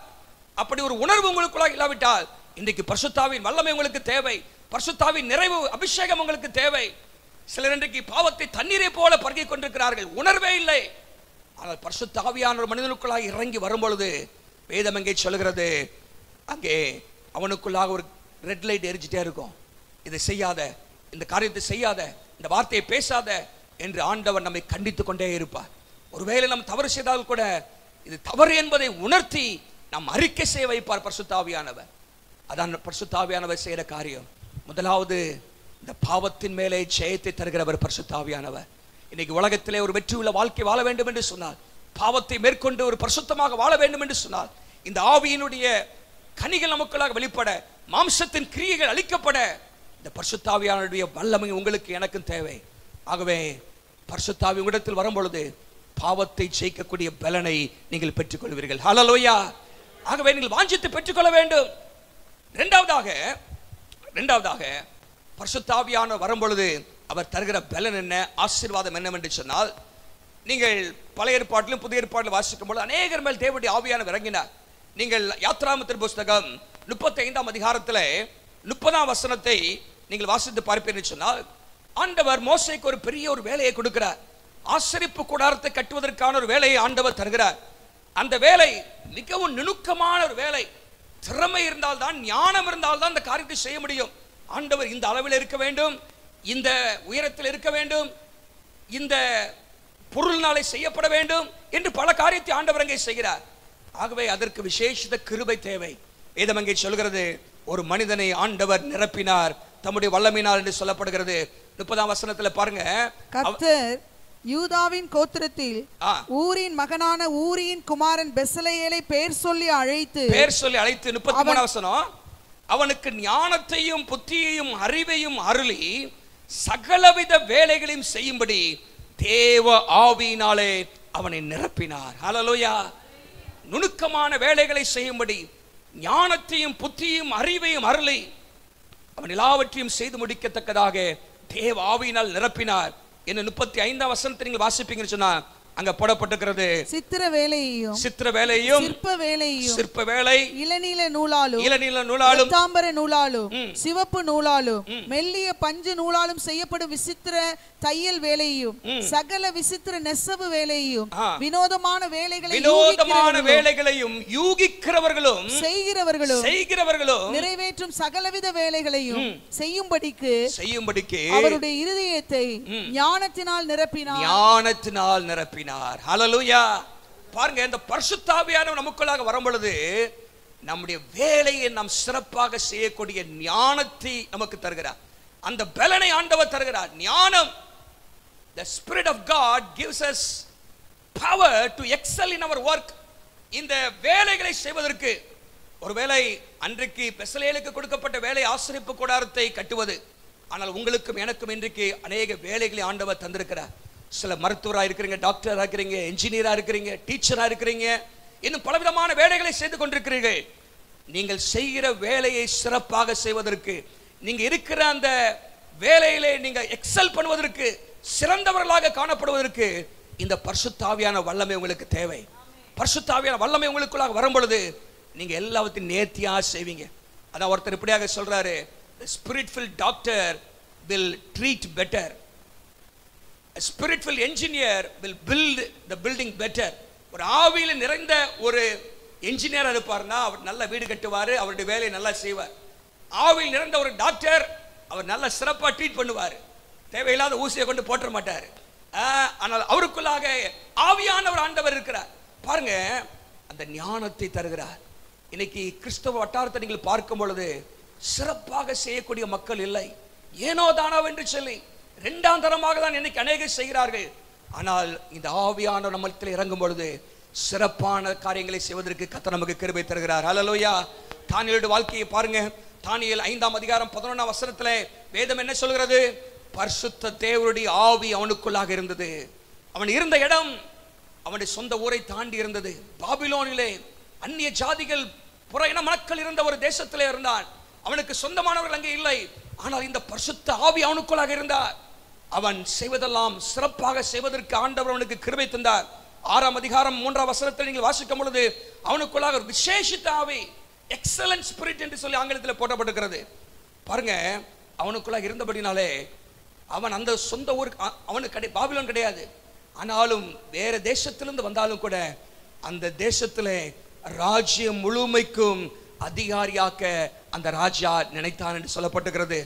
அப்படி ஒரு உணர்வு உங்களுக்குள்ளா இல்லாவிட்டால் இன்றைக்கு பரிசுத்த ஆவியின் வல்லமை உங்களுக்கு தேவை, பரிசுத்த ஆவியின் நிறைவு அபிஷேகம் உங்களுக்கு தேவை. சிலர் இன்றைக்கு பாவத்தை தண்ணீரை போல பருகிக் கொண்டிருக்கிறார்கள், உணர்வே இல்லை. ஆனால் பரிசுத்த ஆவியானவர் மனிதனுக்குள்ளாக இறங்கி வரும் பொழுது வேதம் எங்கே சொல்கிறது, அங்கே அவனுக்குள்ளாக ஒரு ரெட் லைட் எரிஞ்சிட்டே இருக்கும். இதை செய்யாத, இந்த காரியத்தை செய்யாத, இந்த வார்த்தையை பேசாத என்று ஆண்டவர் நம்மை கண்டித்து கொண்டே இருப்பார். ஒருவேளை நாம் தவறு செய்தால் கூட இது தவறு என்பதை உணர்த்தி நாம் அறிக்கை செய்ய வைப்பார் பரிசுத்த ஆவியானவர். அதான் பரிசுத்த ஆவியானவர் செய்கிற காரியம். முதலாவது, இந்த பாவத்தின் மேலே ஜெயத்தை தருகிறவர் பரிசுத்த ஆவியானவர். இன்னைக்கு உலகத்திலே ஒரு வெற்றி உள்ள வாழ்க்கை வாழ வேண்டும் என்று சொன்னால், பாவத்தை மேற்கொண்டு ஒரு பரிசுத்தமாக வாழ வேண்டும் என்று சொன்னால், இந்த ஆவியினுடைய கனிகள் நமக்குள்ளாக வெளிப்பட, மாம்சத்தின் கிரியைகள் அழிக்கப்பட இந்த பரிசுத்த ஆவியானவருடைய வல்லமை உங்களுக்கு எனக்கும் தேவை. ஆகவே பரிசுத்த ஆவி உங்களிடத்தில் வரும் பொழுது பாவத்தை ஜெயிக்கக்கூடிய பலனை நீங்கள் பெற்றுக்கொள்வீர்கள். ஹல்லேலூயா. ஆகவே நீங்கள் வாஞ்சித்து பெற்றுக்கொள்ள வேண்டும். இரண்டாவதாக பரிசுத்த ஆவியானவர் வரும் பொழுது அவர் தருகிற பலன் என்ன, ஆசீர்வாதம் என்னவென்று சொன்னால், நீங்கள் பழைய ஏற்பாட்டிலும் புதிய ஏற்பாட்டிலும் வாசிக்கும் பொழுது அநேகர் மேல் தேவனுடைய ஆவியானவர் இறங்கினார். நீங்கள் யாத்ராகமத்தின் புஸ்தகம் 35ஆம் அதிகாரத்தில் 30ஆம் வசனத்தை நீங்கள் வாசித்து பார்ப்பீர்கள் சொன்னால், ஆண்டவர் மோசேக்கு ஒரு பெரிய ஒரு வேலையை கொடுக்கிறார். ஆசரிப்பு கூடாரத்தை கட்டுவதற்கான ஒரு வேலையை ஆண்டவர் தருகிறார். அந்த வேலை மிகவும் நுணுக்கமான ஒரு வேலை. திறமை இருந்தால்தான், ஞானம் இருந்தால்தான் அந்த காரியத்தை செய்ய முடியும். ஆண்டவர் இந்த அளவில் இருக்க வேண்டும், இந்த உயரத்தில் இருக்க வேண்டும், இந்த பொருள்னாலே செய்யப்பட வேண்டும் என்று பல காரியத்தை ஆண்டவர் அங்கே செய்கிறார். ஆகவே அதற்கு விசேஷித்த கிருபை தேவை. வேதம் அங்கே சொல்கிறது, ஒரு மனிதனை ஆண்டவர் நிரப்பினார் தம்முடைய வல்லமையினால் என்று சொல்லப்படுகிறது. 30ஆம் வசனத்தில் பாருங்க, கர்த்தர் யூதாவின் கோத்திரத்தில் ஊரின் மகனான ஊரியின் குமாரன் பெசலெயேலை பெயர் சொல்லி அழைத்து 33ஆம் வசனம், அவனுக்கு ஞானத்தையும் புத்தியையும் அறிவையும் அருளி சகலவித வேலைகளையும் செய்யும்படி தேவ ஆவியினாலே அவனை நிரப்பினார். ஹல்லேலூயா. நுணுக்கமான வேலைகளை செய்யும்படி ஞானத்தையும் புத்தியும் அறிவையும் அருளி அவன் எல்லாவற்றையும் செய்து முடிக்கத்தக்கதாக தேவ ஆவியினால் நிரப்பினார். என்ன 35ஆம் வசனத்தை நீங்கள் வாசிப்பீங்கன்னு சொன்னா, அங்க போடப்பட்டிருக்கிறது, சித்திர வேலையையும் சிற்ப வேலை இளநீல நூலாலும் தாம்பர நூலாலும் சிவப்பு நூலாலும் மெல்லிய பஞ்சு நூலாலும் செய்யப்படும் விசித்திர தையல் வேலையையும் சகல விசித்திர நெசவு வேலையையும் வினோதமான வேலைகளையும் யூகிக்கிறவர்களும் செய்கிறவர்களும் நிறைவேற்றும் சகலவித வேலைகளையும் செய்யும்படிக்கு அவருடைய இருதயத்தை ஞானத்தினால் நிரப்பினார். ஹல்லேலூயா. பாருங்க, இந்த பரிசுத்த ஆவியானவர் நமக்குள்ளாக வரும் பொழுது நம்முடைய வேலையை நாம் சிறப்பாக செய்யக்கூடிய ஞானத்தை நமக்கு தருகிறார். அந்த பலனை ஆண்டவர் தருகிறார். ஞானம், the spirit of God gives us power to excel in our work. இந்த வேலைகளை செய்வதற்கு, ஒருவேளை அன்றைக்கு பெசலேலுக்கு கொடுக்கப்பட்ட வேலை ஆசரிப்பு கூடாரத்தை கட்டுவது. ஆனால் உங்களுக்கும் எனக்கும் இன்றைக்கு அநேக வேலைகளை ஆண்டவர் தந்திருக்கிறார். சில மருத்துவராக இருக்கிறீங்க, டாக்டராக இருக்கிறீங்க, என்ஜினியராக இருக்கிறீங்க, டீச்சராக இருக்கிறீங்க, இன்னும் பலவிதமான வேலைகளை செய்து கொண்டிருக்கிறீர்கள். நீங்கள் செய்கிற வேலையை சிறப்பாக செய்வதற்கு, நீங்க இருக்கிற அந்த வேலையிலே நீங்க எக்ஸல் பண்ணுவதற்கு, சிறந்தவர்களாக காணப்படுவதற்கு இந்த பரிசுத்த ஆவியான வல்லமை உங்களுக்கு தேவை. பரிசுத்த ஆவியான வல்லமை உங்களுக்குள்ளாக வரும் பொழுது நீங்க எல்லாவற்றையும் நேர்த்தியா செய்வீங்க. அதான் ஒருத்தர் இப்படியாக சொல்றாரு, the spirit-filled doctor will treat better, a spirit-filled engineer will build the building better. ஒரு ஆவியில் நிறைந்த ஒரு என்ஜினியர் இருப்பார்னா அவர் நல்ல வீடு கட்டுவார், அவருடைய வேலையை நல்லா செய்வார். ஆவியில் நிறைந்த ஒரு டாக்டர் அவர் நல்ல சிறப்பாக ட்ரீட் பண்ணுவார், தேவையில்லாத ஊசியை கொண்டு போட்ட மாட்டார். ஆனால் அவருக்குள்ளாக ஆவியானவர் ஆண்டவர் இருக்கிறார். பாருங்க, அந்த ஞானத்தை தருகிறார். இன்னைக்கு கிறிஸ்தவ வட்டாரத்தை நீங்கள் பார்க்கும் பொழுது சிறப்பாக செய்யக்கூடிய மக்கள் இல்லை, ஏனோ தானோ என்று சொல்லி இரண்டாம் தரமாக தான் இன்னைக்கு அநேகர் செய்கிறார்கள். ஆனால் இந்த ஆவியானவர் நம்மிடத்தில் இறங்கும் பொழுது சிறப்பான காரியங்களை செய்வதற்கு கர்த்தர் நமக்கு கிருபை தருகிறார். ஹல்லேலூயா. தானியேலுடைய வாழ்க்கையை பாருங்க. தானியேல் 5ஆம் அதிகாரம் 11ஆம் வசனத்திலே வேதம் என்ன சொல்கிறது? பரிசுத்த தேவனுடைய ஆவி அவனுக்குள்ளாக இருந்தது. அவன் இருந்த இடம் அவனுடைய சொந்த ஊரை தாண்டி இருந்தது. பாபிலோனிலே அந்நிய ஜாதிகள், புற இன மக்கள் இருந்த ஒரு தேசத்திலே இருந்தான். அவனுக்கு சொந்தமானவர்கள் அங்கே இல்லை. ஆனால் இந்த பரிசுத்த ஆவி அவனுக்குள்ளாக இருந்தார். அவன் செய்வதெல்லாம் சிறப்பாக செய்வதற்கு ஆண்டவர் அவனுக்கு கிருபை தந்தார். 6ஆம் அதிகாரம் 3ஆம் வசனத்தில் நீங்கள் வாசிக்கும் பொழுது அவனுக்குள்ளாக ஒரு விசேஷித்த ஆவி, எக்ஸலன்ட் ஸ்பிரிட் என்று சொல்லி ஆங்கிலத்தில் போடப்பட்டிருக்கிறது. பாருங்க, அவனுக்குள்ளாக இருந்தபடினாலே அவன் அந்த சொந்த ஊருக்கு, அவனுக்கு பாபிலோன் கிடையாது, ஆனாலும் வேற தேசத்திலிருந்து வந்தாலும் கூட அந்த தேசத்திலே ராஜ்யம் முழுமைக்கும் அதிகாரியாக்க அந்த ராஜா நினைத்தான் என்று சொல்லப்பட்டிருக்கிறது.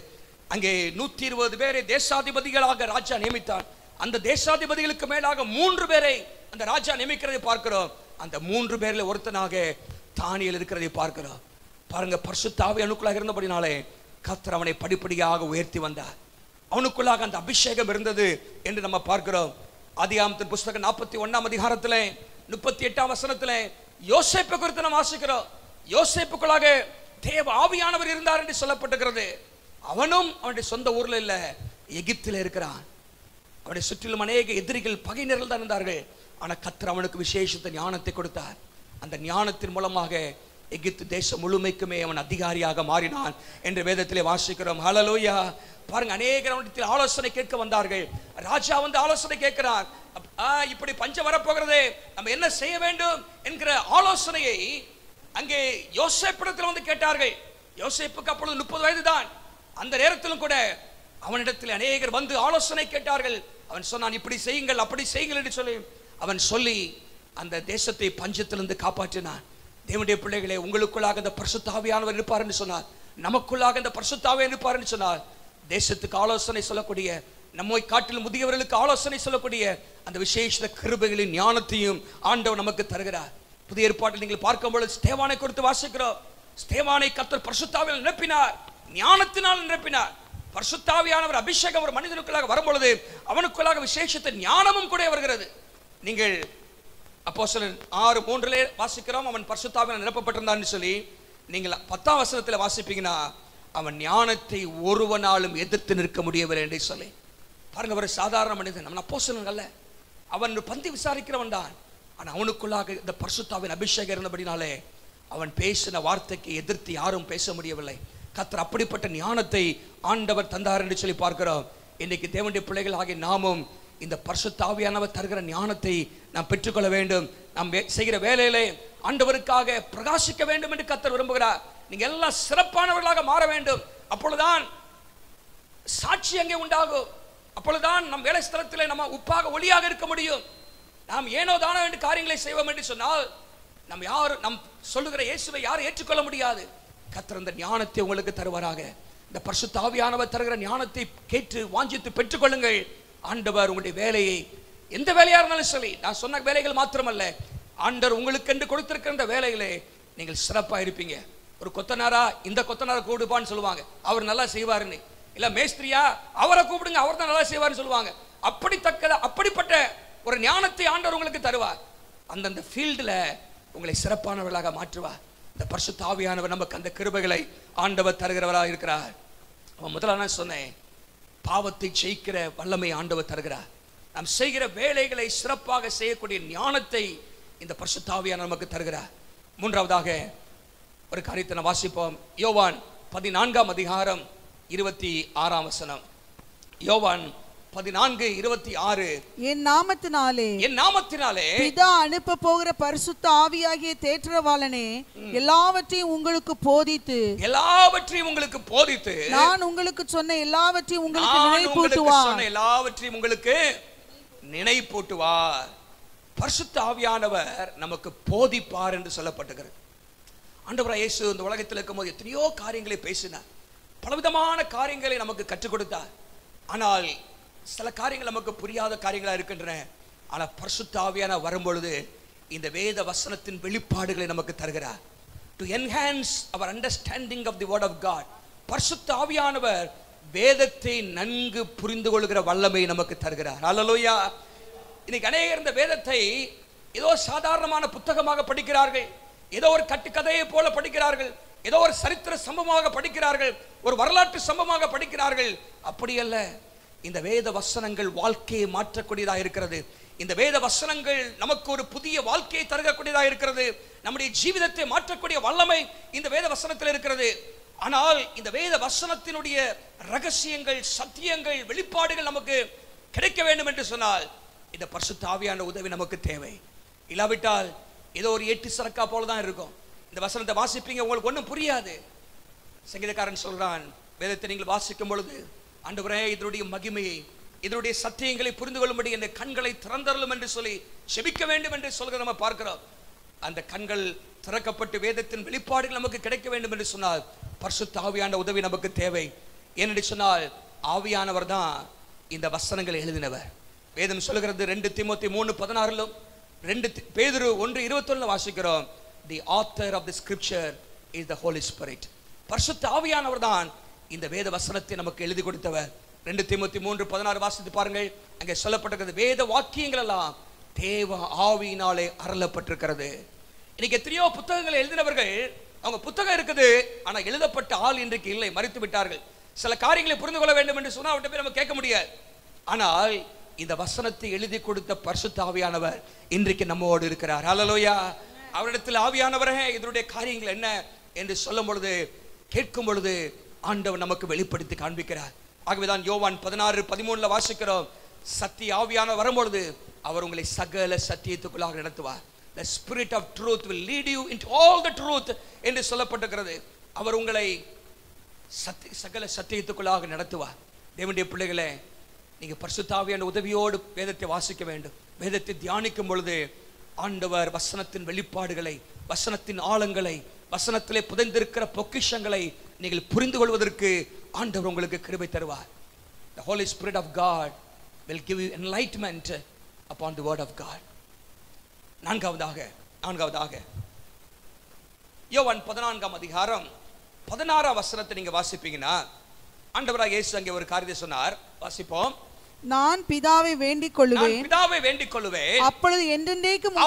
அங்கே 120 பேரை தேசாதிபதிகளாக ராஜா நியமித்தான். அந்த தேசாதிபதிகளுக்கு மேலாக 3 பேரை அந்த ராஜா நியமிக்கிறதை பார்க்கிறோம். அந்த 3 பேரில் ஒருத்தனாக தானியேல் இருக்கிறதை பார்க்கிறோம். பாருங்க, பரிசுத்த ஆவி அவனுக்குள்ளாக இருந்தபடினாலே கர்த்தர் அவனை படிப்படியாக உயர்த்தி வந்தார். அவனுக்குள்ளாக அந்த அபிஷேகம் இருந்தது என்று நம்ம பார்க்கிறோம். ஆதியாகமத்தின் புஸ்தகம் 41ஆம் அதிகாரத்திலே 38ஆம் வசனத்திலே யோசேப்பை குறித்து நாம் வாசிக்கிறோம். யோசேப்புக்குள்ளாக தேவ ஆவியானவர் இருந்தார் என்று சொல்லப்பட்டிருக்கிறது. அவனும் அவனுடைய சொந்த ஊர்ல இல்ல, எகிப்தில் இருக்கிறான். அவனுடைய சுற்றிலும் அநேக எதிரிகள், பகைஞர்கள் தான் இருந்தார்கள். ஆனால் கர்த்தர் அவனுக்கு விசேஷத்த ஞானத்தை கொடுத்தார். அந்த ஞானத்தின் மூலமாக எகிப்து தேசம் முழுமைக்குமே அவன் அதிகாரியாக மாறினான் என்று வேதத்திலே வாசிக்கிறோம். ஹல்லேலூயா. பாருங்க, அநேகர் அவனிடத்தில் ஆலோசனை கேட்க வந்தார்கள். ராஜா வந்து ஆலோசனை கேட்கிறார். இப்படி பஞ்சம் வரப்போகிறது, நம்ம என்ன செய்ய வேண்டும் என்கிற ஆலோசனையை அங்கே யோசேப்பிடத்தில் வந்து கேட்டார்கள். யோசேப்புக்கு அப்பொழுது 30 வயது தான். அந்த நேரத்திலும் கூட அவனிடத்தில் அநேகர் வந்து ஆலோசனை கேட்டார்கள். அவன் சொன்னான், இப்படி செய்யுங்கள், அப்படி செய்யுங்கள் என்று சொல்லி அவன் சொல்லி அந்த தேசத்தை பஞ்சத்திலிருந்து காப்பாற்றினான். தேவனுடைய பிள்ளைகளே, உங்களுக்குள்ளாக அந்த பரிசுத்த ஆவியானவர் இருப்பார் என்று சொன்னார், நமக்குள்ளாக அந்த பரிசுத்த ஆவியானவர் இருப்பார் என்று சொன்னார். தேசத்துக்கு ஆலோசனை சொல்லக்கூடிய, நம்மை காட்டிலும் முதியவர்களுக்கு ஆலோசனை சொல்லக்கூடிய அந்த விசேஷ கிருபைகளின் ஞானத்தையும் ஆண்டவர் நமக்கு தருகிறார். புதிய ஏற்பாட்டில் நீங்கள் பார்க்கும் பொழுது ஸ்தேவானை குறித்து வாசிக்கிறோம். ஸ்தேவானை கர்த்தர் பரிசுத்த ஆவியால் நிரப்பினார், ஞானத்தினால் நிரப்பினார். பரிசுத்த ஆவியானவர் அபிஷேகம் ஒரு மனிதனுக்குள்ளாக வரும் பொழுது அவனுக்குள்ளாக விசேஷத்த ஞானமும் கூட வருகிறது. நீங்கள் அப்போஸ்தலர் 6:3 வாசிக்கிறோம், அவன் பரிசுத்த ஆவியால் நிரப்பப்பட்டிருந்தான்னு சொல்லி. நீங்கள் 10ஆம் வசனத்தில் வாசிப்பீங்கன்னா, அவன் ஞானத்தை ஒருவனாலும் எதிர்த்து நிற்க முடியவில்லை என்று சொல்லி. பாருங்க, ஒரு சாதாரண மனிதன், அவன் அப்போஸ்தலன் அல்ல, அவன் பந்தி விசாரிக்கிறவன் தான். ஆனால் அவனுக்குள்ளாக இந்த பரிசுத்த ஆவியின் அபிஷேகம் இருந்தபடினாலே அவன் பேசின வார்த்தைக்கு எதிர்த்து யாரும் பேச முடியவில்லை. கர்த்தர் அப்படிப்பட்ட ஞானத்தை ஆண்டவர் தந்தார் என்று சொல்லி பார்க்கிறோம். இன்னைக்கு தேவனுடைய பிள்ளைகள் ஆகிய நாமும் இந்த பரிசுத்த ஆவியானவர் தருகிற ஞானத்தை நாம் பெற்றுக்கொள்ள வேண்டும். நாம் செய்கிற வேலையிலே ஆண்டவருக்காக பிரகாசிக்க வேண்டும் என்று கர்த்தர் விரும்புகிறார். நீங்க எல்லாம் சிறப்பானவர்களாக மாற வேண்டும். அப்பொழுதுதான் சாட்சி அங்கே உண்டாகும். அப்பொழுதுதான் நம் வேலை ஸ்தலத்திலே நம்ம உப்பாக ஒளியாக இருக்க முடியும். நாம் ஏனோ தானோ என்று காரியங்களை செய்வோம் என்று சொன்னால் நம் சொல்லுகிற இயேசுவை யாரும் ஏற்றுக்கொள்ள முடியாது. கர்த்தர் அந்த ஞானத்தை உங்களுக்கு தருவாராக. இந்த பரிசுத்த ஆவியானவர் தருகிற ஞானத்தை கேட்டு வாஞ்சித்து பெற்றுக்கொள்ளுங்கள். ஆண்டவர் உங்களுடைய வேலையை, எந்த வேலையா இருந்தாலும் சரி, நான் சொன்ன வேலைகள் மாத்திரமல்ல, ஆண்டவர் உங்களுக்கு என்று கொடுத்திருக்கிற இந்த வேலையிலே நீங்கள் சிறப்பா இருப்பீங்க. ஒரு கொத்தனாரா இந்த கொத்தனாரை கூப்பிடுப்பான்னு சொல்லுவாங்க, அவர் நல்லா செய்வாருன்னு. இல்ல மேஸ்திரியா அவரை கூப்பிடுங்க, அவர் தான் நல்லா செய்வார்னு சொல்லுவாங்க. அப்படிப்பட்ட ஒரு ஞானத்தை ஆண்டவர் உங்களுக்கு தருவார். அந்தந்த ஃபீல்டுல உங்களை சிறப்பானவர்களாக மாற்றுவார். இந்த பரிசுத்த ஆவியானவர் நமக்கு அந்த கிருபைகளை ஆண்டவர் தருகிறவராக இருக்கிறார். முதல்ல நான் சொன்னேன், பாவத்தை ஜெயிக்கிற வல்லமை ஆண்டவர் தருகிறார். நாம் செய்கிற வேலைகளை சிறப்பாக செய்யக்கூடிய ஞானத்தை இந்த பரிசுத்த ஆவியானவர் நமக்கு தருகிறார். மூன்றாவதாக ஒரு காரியத்தை நான் வாசிப்போம். யோவான் 14ஆம் அதிகாரம் 26ஆம் வசனம். யோவான் 14:26. என் நாமத்தினாலே பிதா அனுப்ப போகிற பரிசுத்த ஆவியாகிய தேற்றரவாளனே எல்லாவற்றையும் உங்களுக்கு போதித்து நான் உங்களுக்கு சொன்ன எல்லாவற்றையும் உங்களுக்கு நினைப்பூட்டுவார். பரிசுத்த ஆவியானவர் நமக்கு போதிப்பார் என்று சொல்லப்பட்டிருக்கிறது. ஆண்டவராகிய இயேசு இந்த உலகத்தில் இருக்கும்போது எத்தனையோ காரியங்களை பேசினார், பலவிதமான காரியங்களை நமக்கு கற்றுக் கொடுத்தார். ஆனால் சில காரியங்கள் நமக்கு புரியாத காரியங்களா இருக்கின்றன. ஆனால் பரிசுத்த ஆவியானவர் வரும்பொழுது இந்த வேத வசனத்தின் வெளிப்பாடுகளை நமக்கு தருகிறார். To enhance our understanding of the word of God. பரிசுத்த ஆவியானவர் வேதத்தை நன்கு புரிந்து கொள்கிற வல்லமை நமக்கு தருகிறார். அல்லேலூயா. இன்னைக்கு அநேகர் இந்த வேதத்தை ஏதோ சாதாரணமான புத்தகமாக படிக்கிறார்கள், ஏதோ ஒரு கட்டுக்கதையை போல படிக்கிறார்கள், ஏதோ ஒரு சரித்திர சம்பவமாக படிக்கிறார்கள், ஒரு வரலாற்று சம்பவமாக படிக்கிறார்கள். அப்படி அல்ல. இந்த வேத வசனங்கள் வாழ்க்கையை மாற்றக்கூடியதாக இருக்கிறது. இந்த வேத வசனங்கள் நமக்கு ஒரு புதிய வாழ்க்கையை தரக்கூடியதாக இருக்கிறது. நம்முடைய ஜீவிதத்தை மாற்றக்கூடிய வல்லமை இந்த வேத வசனத்தில் இருக்கிறது. ஆனால் இந்த வேத வசனத்தினுடைய ரகசியங்கள், சத்தியங்கள், வெளிப்பாடுகள் நமக்கு கிடைக்க வேண்டும் என்று சொன்னால் இந்த பரிசுத்த ஆவியான உதவி நமக்கு தேவை. இல்லாவிட்டால் ஏதோ ஒரு எட்டு சரக்கா போலதான் இருக்கும். இந்த வசனத்தை வாசிப்பீங்க, உங்களுக்கு ஒன்றும் புரியாது. சங்கீதக்காரன் சொல்றான், வேதத்தை நீங்கள் வாசிக்கும் பொழுது ஆண்டவரே இதனுடைய மகிமையை, இதனுடைய சத்தியங்களை புரிந்து கொள்ளும்படி இந்த கண்களை திறந்தருளும் என்று சொல்லி செபிக்க வேண்டும் என்று சொல்கிற நம்ம பார்க்கிறோம். அந்த கண்கள் திறக்கப்பட்டு வேதத்தின் வெளிப்பாடுகள் நமக்கு கிடைக்க வேண்டும் என்று சொன்னால் பரிசுத்த ஆவியான உதவி நமக்கு தேவை. ஏனென்று சொன்னால் ஆவியானவர் தான் இந்த வசனங்களை எழுதினவர். வேதம் சொல்கிறது 2 தீமோத்தேயு 3:16 2 பேதுரு 1:21 வாசிக்கிறோம், the author of the scripture is the Holy Spirit. பரிசுத்த ஆவியானவர் தான் இந்த வேத வசனத்தை நமக்கு எழுதி கொடுத்தவர். 2 தீமோத்தேயு 3:16 வாசித்து பாருங்கள். அங்கே சொல்லப்பட்டிருக்கிறது, வேத வாக்கியங்கள் எல்லாம் தேவ ஆவியினாலே அருளப்பட்டிருக்கிறது. இன்னைக்கு எத்தனையோ புத்தகங்களை எழுதினவர்கள், அவங்க புத்தகம் இருக்குது, ஆனா எழுதப்பட்ட ஆள் இன்றைக்கு இல்லை, மரித்து விட்டார்கள். சில காரியங்களை புரிந்து கொள்ள வேண்டும் என்று சொன்னா அவர்கிட்ட போய் நம்ம கேட்க முடியாது. ஆனால் இந்த வசனத்தை எழுதி கொடுத்த பரிசுத்த ஆவியானவர் இன்றைக்கு நம்மோடு இருக்கிறார். ஹல்லேலூயா. அவரிடத்தில் ஆவியானவரே இதனுடைய காரியங்கள் என்ன என்று சொல்லும் பொழுது, கேட்கும் பொழுது ஆண்டவர் நமக்கு வெளிப்படுத்தி காண்பிக்கிறார். ஆகவேதான் யோவான் 16:13 வாசிக்கிறோம், சத்திய ஆவியானவர் வரும்பொழுது அவர் உங்களை சகல சத்தியத்துக்குள்ளாக நடத்துவார். The spirit of truth will lead you into all the truth என்று சொல்லப்பட்டிருக்கிறது. அவர் உங்களை சகல சத்தியத்துக்குள்ளாக நடத்துவார். தேவனுடைய பிள்ளைகளே, நீங்க பரிசுத்த ஆவியான உதவியோடு வேதத்தை வாசிக்க வேண்டும். வேதத்தை தியானிக்கும் பொழுது ஆண்டவர் வசனத்தின் வெளிப்பாடுகளை, வசனத்தின் ஆழங்களை, வசனத்திலே புதைந்திருக்கிற பொக்கிஷங்களை நீங்கள் புரிந்து கொள்வதற்கு ஆண்டவர் உங்களுக்கு கிருபை தருவார். The Holy Spirit of God will give you enlightenment upon the word of God. நான்காவதாக யோவான் 14ஆம் அதிகாரம் 16ஆம் வசனத்தை நீங்க வாசிப்பீங்கன்னா ஆண்டவராகிய இயேசு அங்கே ஒரு காரியத்தை சொன்னார். வாசிப்போம். நான் பிதாவை வேண்டிக் கொள்ளுவேன், அப்பொழுது என்றென்றைக்கும்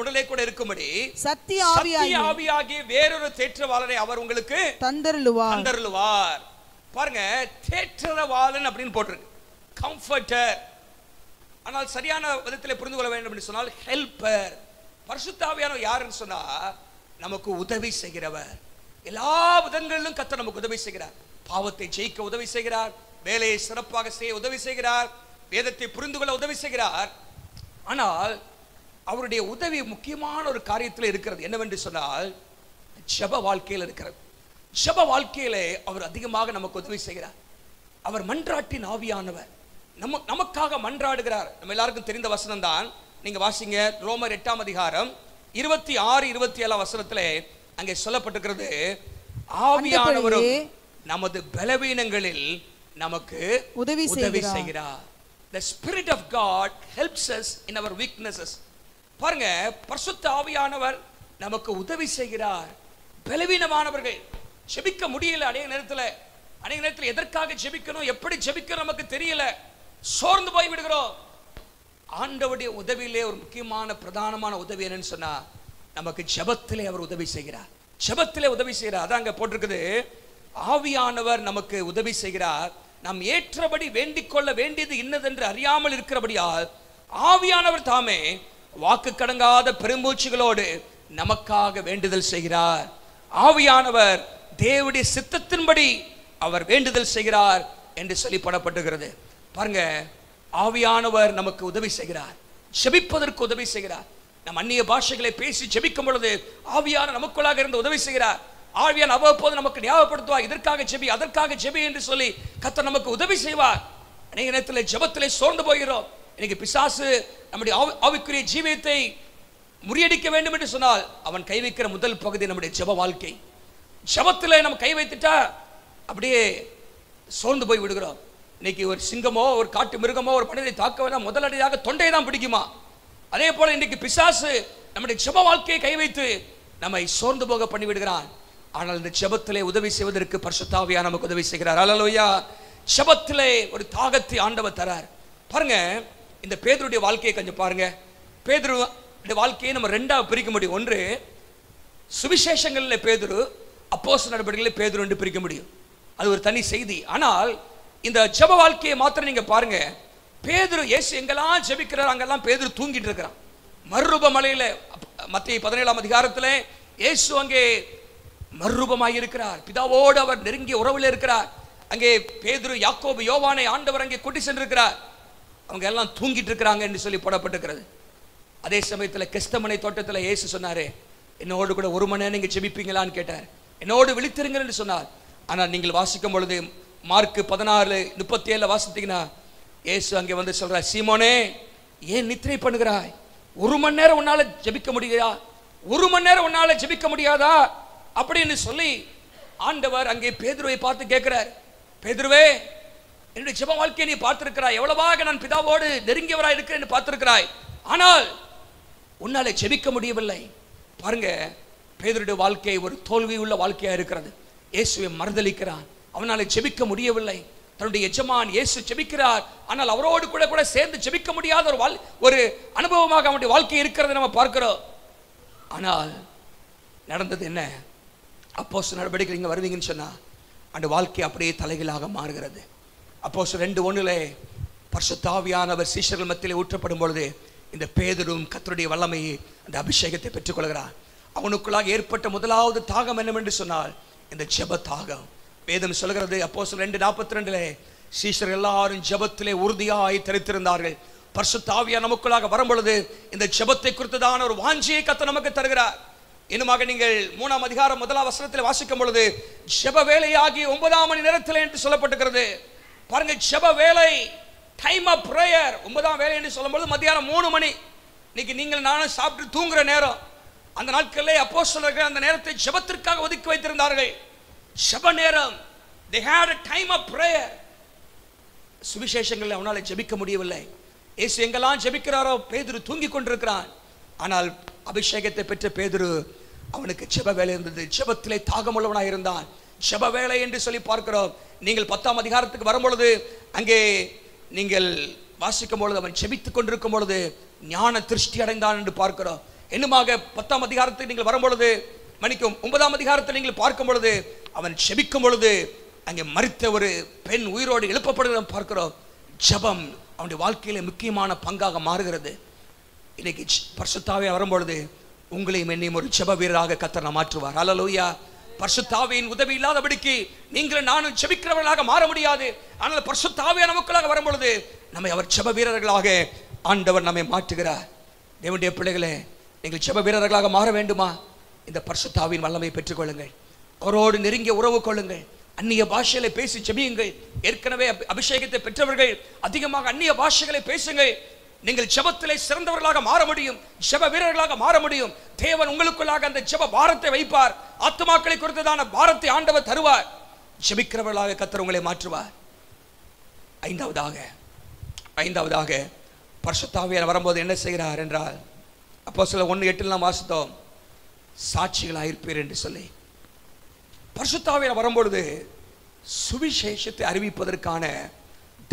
உடனே கூட இருக்கும்படி சத்திய ஆவியாகிய வேறொரு தேற்றவாளரை அவர் உங்களுக்கு தந்தருளுவார். பாருங்க, தேற்றவாளன் அப்படின்னு போட்டிருக்கு, கம்ஃபர்டர். ஆனால் சரியான விதத்தில் புரிந்து கொள்ள வேண்டும் என்று சொன்னால் ஹெல்பர். பரிசுத்த ஆவியானவர் யாருன்னு சொன்னா நமக்கு உதவி செய்கிறவர். எல்லா விதங்களிலும் கர்த்தர் நமக்கு உதவி செய்கிறார். பாவத்தை ஜெயிக்க உதவி செய்கிறார், வேலையை சிறப்பாக செய்ய உதவி செய்கிறார், வேதத்தை புரிந்து கொள்ள உதவி செய்கிறார். ஆனால் அவருடைய உதவி முக்கியமான ஒரு காரியத்தில் இருக்கிறது. என்னவென்று சொன்னால் ஜெப வாழ்க்கையில் இருக்கிறது. ஜெப வாழ்க்கையிலே அவர் அதிகமாக நமக்கு உதவி செய்கிறார். அவர் மன்றாட்டின் ஆவியானவர், நமக்காக மன்றாடுகிறார். நம்ம எல்லாருக்கும் தெரிந்த வசனம் தான். நீங்க வாசிங்க, ரோமர் 8ஆம் அதிகாரம் 26-27 வசனத்திலே அங்கே சொல்லப்பட்டிருக்கிறது, ஆவியானவரும் நமது பலவீனங்களில் நமக்கு உதவி செய்கிறார். The Spirit of God helps us in our weaknesses. பாருங்க, பரிசுத்த ஆவியானவர் நமக்கு உதவி செய்கிறார். பலவீனமானவர்கள் ஜெபிக்க முடியல, அநேக நேரத்தில் எதற்காக ஜெபிக்கணும், எப்படி ஜெபிக்கணும் நமக்கு தெரியல, சோர்ந்து போய் விடுகிறோம். ஆண்டவருடைய உதவியிலே ஒரு முக்கியமான பிரதானமான உதவி என்னன்னு சொன்னா, நமக்கு ஜெபத்திலே அவர் உதவி செய்கிறார். ஜெபத்திலே உதவி செய்கிறார். அதான் அங்க போட்டிருக்குது, ஆவியானவர் நமக்கு உதவி செய்கிறார். நாம் ஏற்றபடி வேண்டிக் கொள்ள வேண்டியது இன்னதென்று அறியாமல் இருக்கிறபடியால் ஆவியானவர் தாமே வாக்கு கடங்காத பெருமூச்சுகளோடு நமக்காக வேண்டுதல் செய்கிறார். ஆவியானவர் தேவனுடைய சித்தத்தின்படி அவர் வேண்டுதல் செய்கிறார் என்று சொல்லப்படப்பட்டிருக்கிறது. பாருங்க, ஆவியானவர் நமக்கு உதவி செய்கிறார், ஜெபிப்பதற்கு உதவி செய்கிறார். நம் அந்நிய பாஷைகளை பேசி ஜெபிக்கும் பொழுது ஆவியான நமக்குள்ளாக இருந்து உதவி செய்கிறார். ஆவியான் அவ்வப்போது நமக்கு ஞாபகப்படுத்துவார், இதற்காக ஜெபி, அதற்காக ஜெபி என்று சொல்லி கர்த்தர் நமக்கு உதவி செய்வார். அநேக நேரத்தில் ஜெபத்திலே சோர்ந்து போகிறோம். இன்னைக்கு பிசாசு நம்முடைய ஆவிக்குரிய ஜீவியத்தை முறியடிக்க வேண்டும் என்று சொன்னால் அவன் கை வைக்கிற முதல் பகுதி நம்முடைய ஜெப வாழ்க்கை. ஜெபத்திலே நம்ம கை வைத்துட்டா அப்படியே சோர்ந்து போய் விடுகிறோம். இன்னைக்கு ஒரு சிங்கமோ ஒரு காட்டு மிருகமோ ஒரு மனிதனை தாக்க வேண்டாம், முதலடியாக தொண்டையை தான் பிடிக்குமா. அதே போல இன்னைக்கு பிசாசு நம்முடைய ஜெப வாழ்க்கையை கை வைத்து நம்மை சோர்ந்து போக பண்ணி விடுகிறான். ஆனால் இந்த ஜெபத்திலே உதவி செய்வதற்கு பரிசுத்த ஆவியானவர் நமக்கு உதவி செய்கிறார். அல்லேலூயா. ஜெபத்திலே ஒரு தாகத்தை ஆண்டவர் தரார். பாருங்க, இந்த பேதுருடைய வாழ்க்கையை கொஞ்சம் பாருங்க. பேதுருடைய வாழ்க்கையை நம்ம ரெண்டா பிரிக்க முடியும். ஒன்று சுவிசேஷங்களில் பேதுரு, அப்போஸ்தலர் நடவடிக்கைகளில் பேதுரு என்று பிரிக்க முடியும். அது ஒரு தனி செய்தி. ஆனால் இந்த ஜெப வாழ்க்கையை மாத்திரம் நீங்க பாருங்க. பேதுரு இயேசு எங்கெல்லாம் ஜெபிக்கிறார் அங்கெல்லாம் பேதுரு தூங்கிட்டு இருக்கிறான். மறுரூப மலையில மத்திய 17ஆம் அதிகாரத்தில் இயேசு அங்கே மறுரூபமாய் இருக்கிறார். பிதாவோடு அவர் நெருங்கிய உறவில் இருக்கிறார். அங்கே பேதுரு, யாக்கோபு, யோவானை ஆண்டவர் அங்கே கூட்டி சென்றிருக்கிறார். அவங்க எல்லாம் தூங்கிட்டு இருக்கிறாங்க என்று சொல்லி போடப்பட்டிருக்கிறது. அதே சமயத்தில் கெஸ்தமனை தோட்டத்தில் இயேசு சொன்னாரு, என்னோடு கூட 1 மணி நேரம் நீங்க ஜெபிப்பீங்களான்னு கேட்டார். என்னோடு விழித்திருங்கள் என்று சொன்னார். ஆனால் நீங்கள் வாசிக்கும் பொழுது மார்க் 16:37 வாசித்தீங்கன்னா இயேசு அங்கே வந்து சொல்றார், சீமோனே ஏன் நித்திரை பண்ணுகிறாய்? 1 மணி நேரம் உன்னால ஜெபிக்க முடியா? 1 மணி நேரம் உன்னால ஜெபிக்க முடியாதா அப்படின்னு சொல்லி ஆண்டவர் அங்கே பேதுருவை பார்த்து கேட்கிறார், பேதுருவே, என்னுடைய ஜெப வாழ்க்கையை நீ பார்த்திருக்கிறாய், எவ்வளவாக நான் பிதாவோடு நெருங்கியவராய் இருக்கிறேன் பார்த்திருக்கிறாய், ஆனால் உன்னால ஜெபிக்க முடியவில்லை. பாருங்க, பேதுருடைய வாழ்க்கை ஒரு தோல்வி உள்ள வாழ்க்கையா இருக்கிறது. இயேசுவை மறுதலிக்கிறான், அவனால ஜெபிக்க முடியவில்லை. தன்னுடைய எஜமான் இயேசு ஜெபிக்கிறார், ஆனால் அவரோடு கூட சேர்ந்து ஜெபிக்க முடியாத ஒரு அனுபவமாக அவனுடைய வாழ்க்கை இருக்கிறது நம்ம பார்க்கிறோம். ஆனால் நடந்தது என்ன? அப்போஸ்தலர் நடவடிக்கை நீங்க வருவீங்கன்னு சொன்னா அந்த வாழ்க்கை அப்படியே தலைகீழாக மாறுகிறது. அப்போஸ்தலர் 2:1 பரிசுத்த ஆவியானவர் சீஷர்கள் மத்தியிலே ஊற்றப்படும் பொழுது இந்த பேதுரும் கர்த்தருடைய வல்லமையை, அந்த அபிஷேகத்தை பெற்றுக்கொள்கிறார். அவனுக்குள்ளாக ஏற்பட்ட முதலாவது தாகம் என்னவென்று சொன்னால் இந்த ஜெப தாகம். வேதம் சொல்கிறது, அப்போஸ்தலர் 2:42 சீஷர்கள் எல்லாரும் ஜெபத்திலே உறுதியாய் தரித்திருந்தார்கள். பரிசுத்த ஆவியானவர் நமக்குள்ளாக வரும் பொழுது இந்த ஜெபத்தை குறித்ததான ஒரு வாஞ்சியை கர்த்தர் நமக்கு தருகிறார். இன்னுமாக நீங்கள் 3ஆம் அதிகாரம் 1ஆம் வசனத்தில் வாசிக்கும் பொழுது ஜெப வேலையாகி 9ஆம் மணி நேரத்தில் என்று சொல்லப்பட்டிருக்கிறது. பாருங்க, ஜெப வேலை, டைம் ஆஃப் பிரேயர். 9ஆம் வேலை என்று சொல்லும்போது மத்தியானம் 3 மணி. இன்னைக்கு நீங்கள் நானும் சாப்பிட்டு தூங்குற நேரம். அந்த நாட்களிலே அப்போஸ்தலர்கள் அந்த நேரத்தை ஜெபத்திற்காக ஒதுக்கி வைத்திருந்தார்கள். ஜெப நேரம், they had a time of prayer. சுவிசேஷங்களில் அவனால ஜெபிக்க முடியவில்லை. இயேசு எங்கெல்லாம் ஜெபிக்கிறாரோ பேதுரு தூங்கி கொண்டிருக்கிறான். ஆனால் அபிஷேகத்தை பெற்ற பேதுரு, அவனுக்கு ஜெப வேலை இருந்தது, ஜெபத்திலே தாகமுள்ளவனாக இருந்தான். ஜெப வேலை என்று சொல்லி பார்க்கிறோம். நீங்கள் 10ஆம் அதிகாரத்துக்கு வரும்பொழுது அங்கே நீங்கள் வாசிக்கும் பொழுது அவன் ஜெபித்துக் கொண்டிருக்கும் பொழுது ஞான திருஷ்டி அடைந்தான் என்று பார்க்கிறோம். இன்னுமாக 10ஆம் அதிகாரத்துக்கு நீங்கள் வரும்பொழுது, மன்னிக்கும் 9ஆம் அதிகாரத்தில் நீங்கள் பார்க்கும் பொழுது அவன் ஜெபிக்கும் பொழுது அங்கே மரித்த ஒரு பெண் உயிரோடு எழுப்பப்படுகிறத பார்க்கிறோம். ஜெபம் அவனுடைய வாழ்க்கையில முக்கியமான பங்காக மாறுகிறது. இன்னைக்கு பரிசுத்த ஆவியானவர் வரும்பொழுது உங்களையும் என்னையும் ஒரு ஜெப வீரராக கர்த்தர் மாற்றுவார். அல்லேலூயா. பரிசுத்த ஆவியின் உதவி இல்லாதபடிக்கு நீங்களும் நானும் ஜெபிக்கிறவர்களாக மாற முடியாது. ஆனால் பரிசுத்த ஆவியானவர் நமக்குள்ளாக வரும்பொழுது நம்மை அவர் ஜெப வீரர்களாக ஆண்டவர் நம்மை மாற்றுகிறார். தேவனுடைய பிள்ளைகளே, நீங்கள் ஜெப வீரர்களாக மாற வேண்டுமா? இந்த பரிசுத்த ஆவியின் வல்லமையை பெற்றுக்கொள்ளுங்கள். அவரோடு நெருங்கிய உறவு கொள்ளுங்கள். அந்நிய பாஷையில பேசி ஜெபியுங்கள். ஏற்கனவே அபிஷேகத்தை பெற்றவர்கள் அதிகமாக அந்நிய பாஷைகளை பேசுங்கள். நீங்கள் ஜெபத்திலே சிறந்தவர்களாக மாற முடியும், ஜெப வீரர்களாக மாற முடியும். தேவன் உங்களுக்குள்ளாக அந்த ஜெப பாரத்தை வைப்பார். ஆத்துமாக்களை குறித்ததான பாரத்தை ஆண்டவர் தருவார். ஜெபிக்கிறவர்களாக கர்த்தர் உங்களை மாற்றுவார். ஐந்தாவதாக பரிசுத்த ஆவியானவர் வரும்போது என்ன செய்கிறார் என்றால், அப்போஸ்தலர் 1:8 நாம் வாசித்தோம். சாட்சிகளாயிருப்பீர் என்று சொல்லி. பரிசுத்த ஆவியானவர் வரும்பொழுது சுவிசேஷத்தை அறிவிப்பதற்கான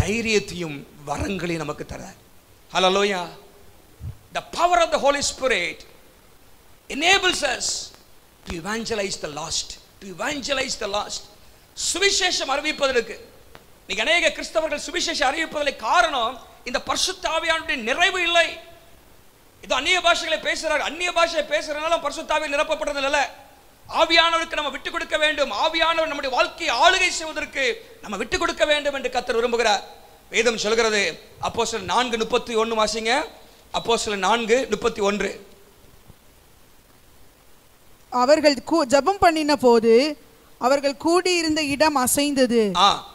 தைரியத்தையும் வரங்களையும் நமக்கு தரார். ஹல்லேலூயா. The power of the Holy Spirit enables us to evangelize the lost. To evangelize the lost. சுவிசேஷம் அறிவிப்பதற்கு நீங்க அநேக கிறிஸ்தவர்கள் சுவிசேஷம் அறிவிப்பதற்கு காரணம் இந்த பரிசுத்த ஆவியானவருடைய நிறைவு இல்லை. இது அந்நிய பாஷைகளை பேசுறாங்க. அந்நிய பாஷையை பேசுறதுனால பரிசுத்த ஆவியால் நிரப்பப்படுறது இல்ல. ஆவியானவருக்கு நம்ம விட்டு கொடுக்க வேண்டும். ஆவியானவர் நம்முடைய வாழ்க்கையை ஆளுகை செய்வதற்கு நம்ம விட்டு கொடுக்க வேண்டும் என்று கர்த்தர் விரும்புகிறார். வேதம் சொல்கிறது, அப்போஸ்தலர் 4:31 வாசிங்க. அப்போஸ்தலர் 4:31. அவர்கள் ஜெபம் பண்ணின போது அவர்கள் கூடியிருந்த இடம் அசைந்தது.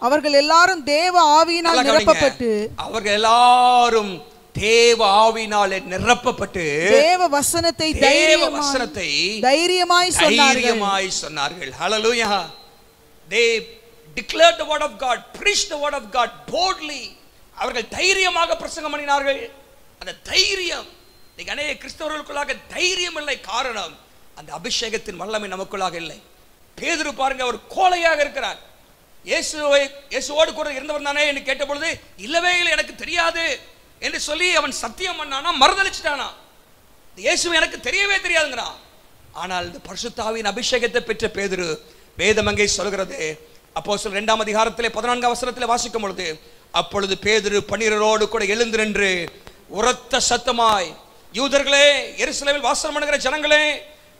அவர்கள் எல்லாரும் தேவ ஆவியினால் நிரப்பப்பட்டு தேவ வசனத்தை தைரியமாய் சொன்னார்கள். ஹல்லேலூயா. They declared the word of God, preached the word of God boldly. அவர்கள் தைரியமாக பிரசங்கம் பண்ணினார்கள். அந்த தைரியம் இன்னைக்கு அநேக கிறிஸ்தவர்களுக்குள்ளாக தைரியம் இல்லை. காரணம் அந்த அபிஷேகத்தின் வல்லமை நமக்குள்ளாக இல்லை. பேதுரு பாருங்க, அவர் கோழையாக இருக்கிறார். இயேசுவோடு கூட இருந்தவர் தானே என்று கேட்ட பொழுது இல்லவே இல்லை, எனக்கு தெரியாது என்று சொல்லி அவன் சத்தியம் பண்ணானா, மறுதலிச்சிட்டானா. இயேசு எனக்கு தெரியவே தெரியாதுங்கிறான். ஆனால் இந்த பரிசுத்த ஆவியின் அபிஷேகத்தை பெற்ற பேதுரு, வேதம் அங்கே சொல்கிறது, அப்போஸ்தலர் 2ஆம் அதிகாரத்திலே 14ஆம் வசனத்திலே வாசிக்கும் பொழுது, அப்பொழுது பேதுரு 12 கூட எழுந்து நின்று உரத்த சத்தமாய், யூதர்களே, எருசலேமில் வாசம் பண்ணுகிற ஜனங்களே,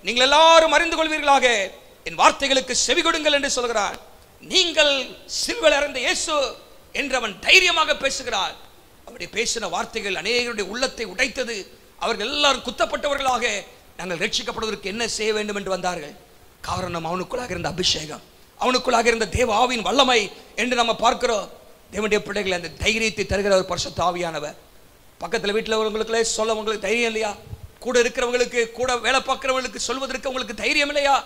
நீங்கள் எல்லாரும் அறிந்து கொள்வீர்களாக, என் வார்த்தைகளுக்கு செவி கொடுங்கள் என்று சொல்கிறார். நீங்கள் சிலுவையில் அறைந்த இயேசு என்று அவன் தைரியமாக பேசுகிறார். அவருடைய பேசின வார்த்தைகள் அநேகருடைய உள்ளத்தை உடைத்தது. அவர்கள் எல்லாரும் குத்தப்பட்டவர்களாக நாங்கள் ரட்சிக்கப்படுவதற்கு என்ன செய்ய வேண்டும் என்று வந்தார்கள். காரணம் அவனுக்குள்ளாக இருந்த அபிஷேகம், அவனுக்குள்ளாக இருந்த தேவ ஆவியின் வல்லமை என்று நம்ம பார்க்கிறோம். தேவனுடைய பிள்ளைகளை அந்த தைரியத்தை தருகிற ஒரு பரிசுத்த ஆவியானவர். பக்கத்தில் வீட்டில் உள்ளவங்களுக்குள்ளே சொல்ல உங்களுக்கு தைரியம் இல்லையா? கூட இருக்கிறவங்களுக்கு, கூட வேலை பார்க்கிறவங்களுக்கு சொல்வதற்கு உங்களுக்கு தைரியம் இல்லையா?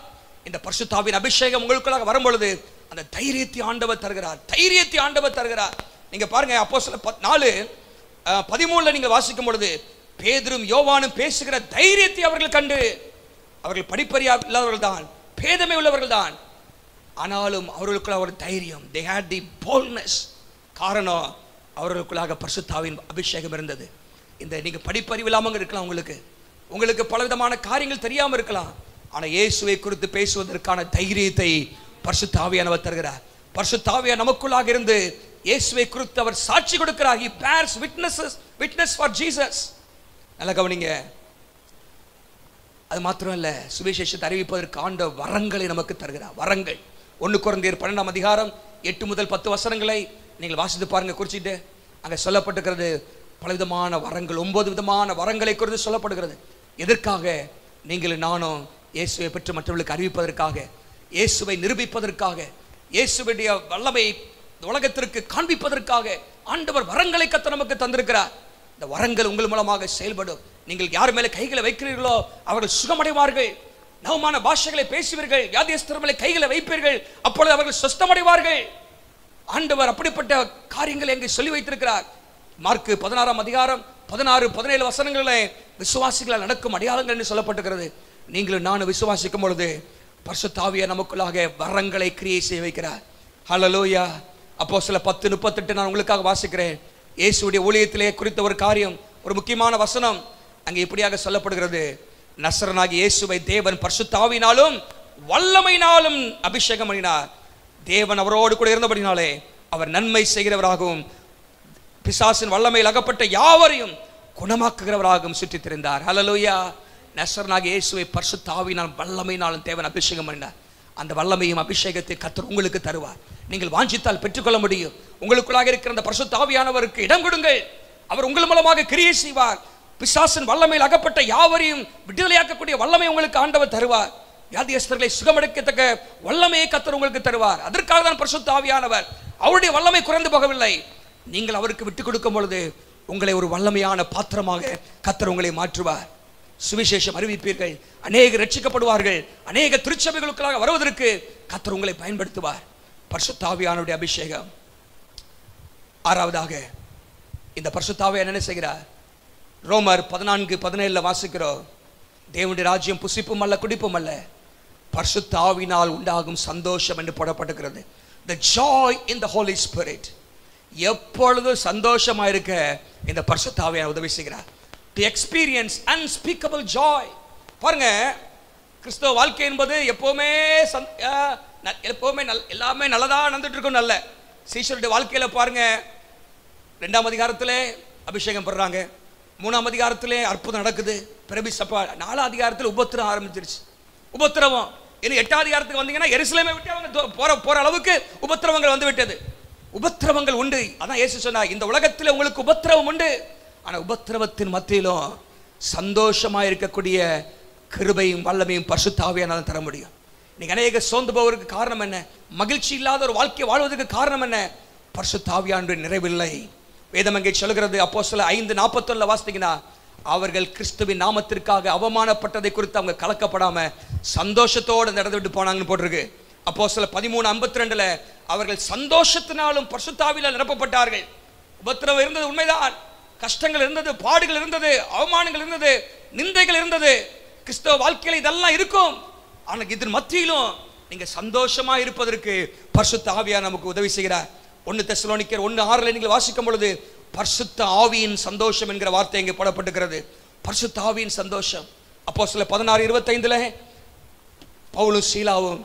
இந்த பரிசுத்த ஆவியின் அபிஷேகம் உங்களுக்குள்ளாக வரும்பொழுது அந்த தைரியத்தை ஆண்டவர் தருகிறார். தைரியத்தை ஆண்டவர் தருகிறார். நீங்க பாருங்க, அப்போஸ்தலர் 4:13 நீங்க வாசிக்கும் பொழுது, பேதுரும் யோவானும் பேசுகிற தைரியத்தை அவர்கள் கண்டு, அவர்கள் படிப்பறியா இல்லாதவர்கள் தான், பேதமை உள்ளவர்கள் தான், ஆனாலும் அவர்களுக்குள்ள ஒரு தைரியம், they had the boldness. காரணம் அவர்களுக்குள்ளாக பரிசுத்த ஆவியின் அபிஷேகம் இருந்தது. இந்த நீங்க படிப்பறிவு இல்லாமல் இருக்கலாம், உங்களுக்கு பலவிதமான காரியங்கள் தெரியாம இருக்கலாம், ஆனா இயேசுவை குறித்து பேசுவதற்கான தைரியத்தை பரிசுத்த ஆவியானவர் தருகிறார். பரிசுத்த ஆவியானவர் நமக்குள்ளாக இருந்து இயேசுவை குறித்து அவர் சாட்சி கொடுக்கிறார். He bears witness for Jesus. நல்ல கவனிங்க. அது மாத்திரம் இல்ல, சுவிசேஷத்தை அறிவிப்பதற்கு ஆண்ட வரங்களை நமக்கு தருகிறார். வரங்கள் 1 கொரிந்தியர் 12ஆம் அதிகாரம் 8 முதல் 10 வசனங்களை நீங்கள் வாசித்து பாருங்க, குறிச்சிட்டு. அங்கே சொல்லப்பட்டிருக்கிறது பலவிதமான வரங்கள், 9 விதமான வரங்களை குறித்து சொல்லப்படுகிறது. எதற்காக? நீங்கள் நானும் இயேசுவை பெற்று மற்றவர்களுக்கு அறிவிப்பதற்காக, இயேசுவை நிரூபிப்பதற்காக, இயேசுவுடைய வல்லமை உலகத்திற்கு காண்பிப்பதற்காக ஆண்டவர் வரங்களை கர்த்தர் நமக்கு தந்திருக்கிறார். இந்த வரங்கள் உங்கள் மூலமாக செயல்படும். நீங்கள் யார் மேலே கைகளை வைக்கிறீர்களோ அவர்கள் சுகமடைவார்கள். நவமான பாஷைகளை பேசுவீர்கள், வியாதியஸ்தர் மேலே கைகளை வைப்பீர்கள், அப்பொழுது அவர்கள் சுஸ்தமடைவார்கள். ஆண்டவர் அப்படிப்பட்ட காரியங்களை எங்கே சொல்லி வைத்திருக்கிறார். மார்க்கு 16ஆம் அதிகாரம் 16-17 வசனங்களிலே விசுவாசிகளால் நடக்கும் அடையாளங்கள் என்று சொல்லப்பட்டிருக்கிறது. நீங்களும் நானும் விசுவாசிக்கும் பொழுது பரிசுத்த ஆவியானவர் நமக்குள்ளாக வரங்களை கிரியை செய்ய வைக்கிறார். ஹல்லேலூயா. அப்போஸ்தலர் 10:38 நான் உங்களுக்காக வாசிக்கிறேன். இயேசுவுடைய ஊழியத்திலே குறித்த ஒரு காரியம், ஒரு முக்கியமான வசனம் அங்கே இப்படியாக சொல்லப்படுகிறது. நசரனாகிய இயேசுவை தேவன் பரிசுத்த ஆவியினாலும் வல்லமையினாலும் அபிஷேகம் பண்ணினார். தேவன் அவரோடு கூட இருந்தபடினாலே அவர் நன்மை செய்கிறவராகவும் பிசாசின் வல்லமையில் அகப்பட்ட யாவரையும் குணமாக்குகிறவராகவும் சுற்றித் திரிந்தார். ஹல்லேலூயா. நசரனாகிய இயேசுவை பரிசுத்த ஆவியினாலும் வல்லமையினாலும் தேவன் அபிஷேகம் பண்ணினார். அந்த வல்லமையும் அபிஷேகத்தை கர்த்தர் உங்களுக்கு தருவார். நீங்கள் வாஞ்சித்தால் பெற்றுக்கொள்ள முடியும். உங்களுக்குள்ளாக இருக்கிற அந்த பரிசுத்த ஆவியானவருக்கு இடம் கொடுங்கள். அவர் உங்கள் மூலமாக கிரியை செய்வார். பிசாசின் வல்லமையில் அகப்பட்ட யாவரையும் விடுதலையாக்கக்கூடிய வல்லமை உங்களுக்கு ஆண்டவர் தருவார். வியாதியஸ்தர்களை சுகமடைக்கத்தக்க வல்லமையை கர்த்தர் உங்களுக்கு தருவார். அதற்காக தான் பரிசுத்த ஆவியானவர். அவருடைய வல்லமை குறைந்து போகவில்லை. நீங்கள் அவருக்கு விட்டுக் கொடுக்கும் பொழுது உங்களை ஒரு வல்லமையான பாத்திரமாக கர்த்தர் உங்களை மாற்றுவார். சுவிசேஷம் அறிவிப்பீர்கள், அநேகர் ரட்சிக்கப்படுவார்கள். அநேக திருச்சபைகளுக்காக வருவதற்கு கர்த்தர் உங்களை பயன்படுத்துவார். பரிசுத்த ஆவியானவருடைய அபிஷேகம். 6வதாக இந்த பரிசுத்த ஆவியானவர் என்ன செய்கிறார்? ரோமர் 14:17 வாசிக்கிறோம். தேவனுடைய ராஜ்யம் புசிப்பும் அல்ல குடிப்பும் அல்ல, பரிசுத்த ஆவியினால் உண்டாகும் சந்தோஷம் என்று போடப்பட்டிருக்கிறது. The joy in the Holy Spirit. எப்பொழுதும் சந்தோஷமா இருக்க இந்த பரிசுத்த ஆவியானவர் உதவி செய்கிறார். To experience unspeakable joy. பாருங்க, கிறிஸ்தவ வாழ்க்கை என்பது எப்பவுமே எல்லாமே நல்லதா நடந்துட்டு இருக்கும். நல்ல சீஷருடைய வாழ்க்கையில பாருங்க, 2ஆம் அதிகாரத்திலே அபிஷேகம் பண்றாங்க, 3ஆம் அதிகாரத்திலே அற்புதம் நடக்குது, பிரபிசப்பா 4ஆம் அதிகாரத்தில் உபத்திரம் ஆரம்பிச்சிருச்சு. உபத்திரவம் இன்னும் 8ஆம் அதிகாரத்துக்கு வந்தீங்கன்னா எருசலேமை விட்டு அவங்க போற அளவுக்கு உபத்திரவங்கள் வந்து விட்டது. உபத்திரவங்கள் உண்டு. அதான் இயேசு சொன்னார், இந்த உலகத்தில் உங்களுக்கு உபத்திரவம் உண்டு, ஆனா உபத்திரவத்தின் மத்தியிலும் சந்தோஷமா இருக்கக்கூடிய கிருபையும் வல்லமையும் பரிசுத்த ஆவியானவர் தர முடியும். இன்னைக்கு அநேக சோர்ந்து போவதற்கு காரணம் என்ன? மகிழ்ச்சி இல்லாத ஒரு வாழ்க்கை வாழ்வதற்கு காரணம் என்ன? பரிசுத்த ஆவியானவருடைய நிறைவில்லை. வேதம் அங்கே சொல்கிறது, அப்போஸ்தலர் 5:41 வாசித்தீங்கன்னா, அவர்கள் கிறிஸ்துவின் நாமத்திற்காக அவமானப்பட்டதை குறித்து அவங்க கலக்கப்படாம சந்தோஷத்தோடு நடந்து விட்டு போனாங்கன்னு போட்டிருக்கு. அப்போஸ்தலர் 13:52 அவர்கள் சந்தோஷத்தினாலும் பரிசுத்த ஆவியால் நிரப்பப்பட்டார்கள். உபத்திரவம் இருந்தது உண்மைதான், கஷ்டங்கள் இருந்தது, பாடுகள் இருந்தது, அவமானங்கள் இருந்தது, நிந்தைகள் இருந்தது. கிறிஸ்தவ வாழ்க்கையில் இதெல்லாம் இருக்கும். ஆனால் இதன் மத்தியிலும் நீங்க சந்தோஷமா இருப்பதற்கு பரிசுத்த ஆவியார் நமக்கு உதவி செய்கிறார். 1 தெசலோனிக்கர் 1:6 நீங்கள் வாசிக்கும் பொழுது பரிசுத்த ஆவியின் சந்தோஷம் என்கிற வார்த்தை இங்கே போடப்பட்டிருக்கிறது. பரிசுத்த ஆவியின் சந்தோஷம். அப்போஸ்தலர் 16:25 பவுலும் சீலாவும்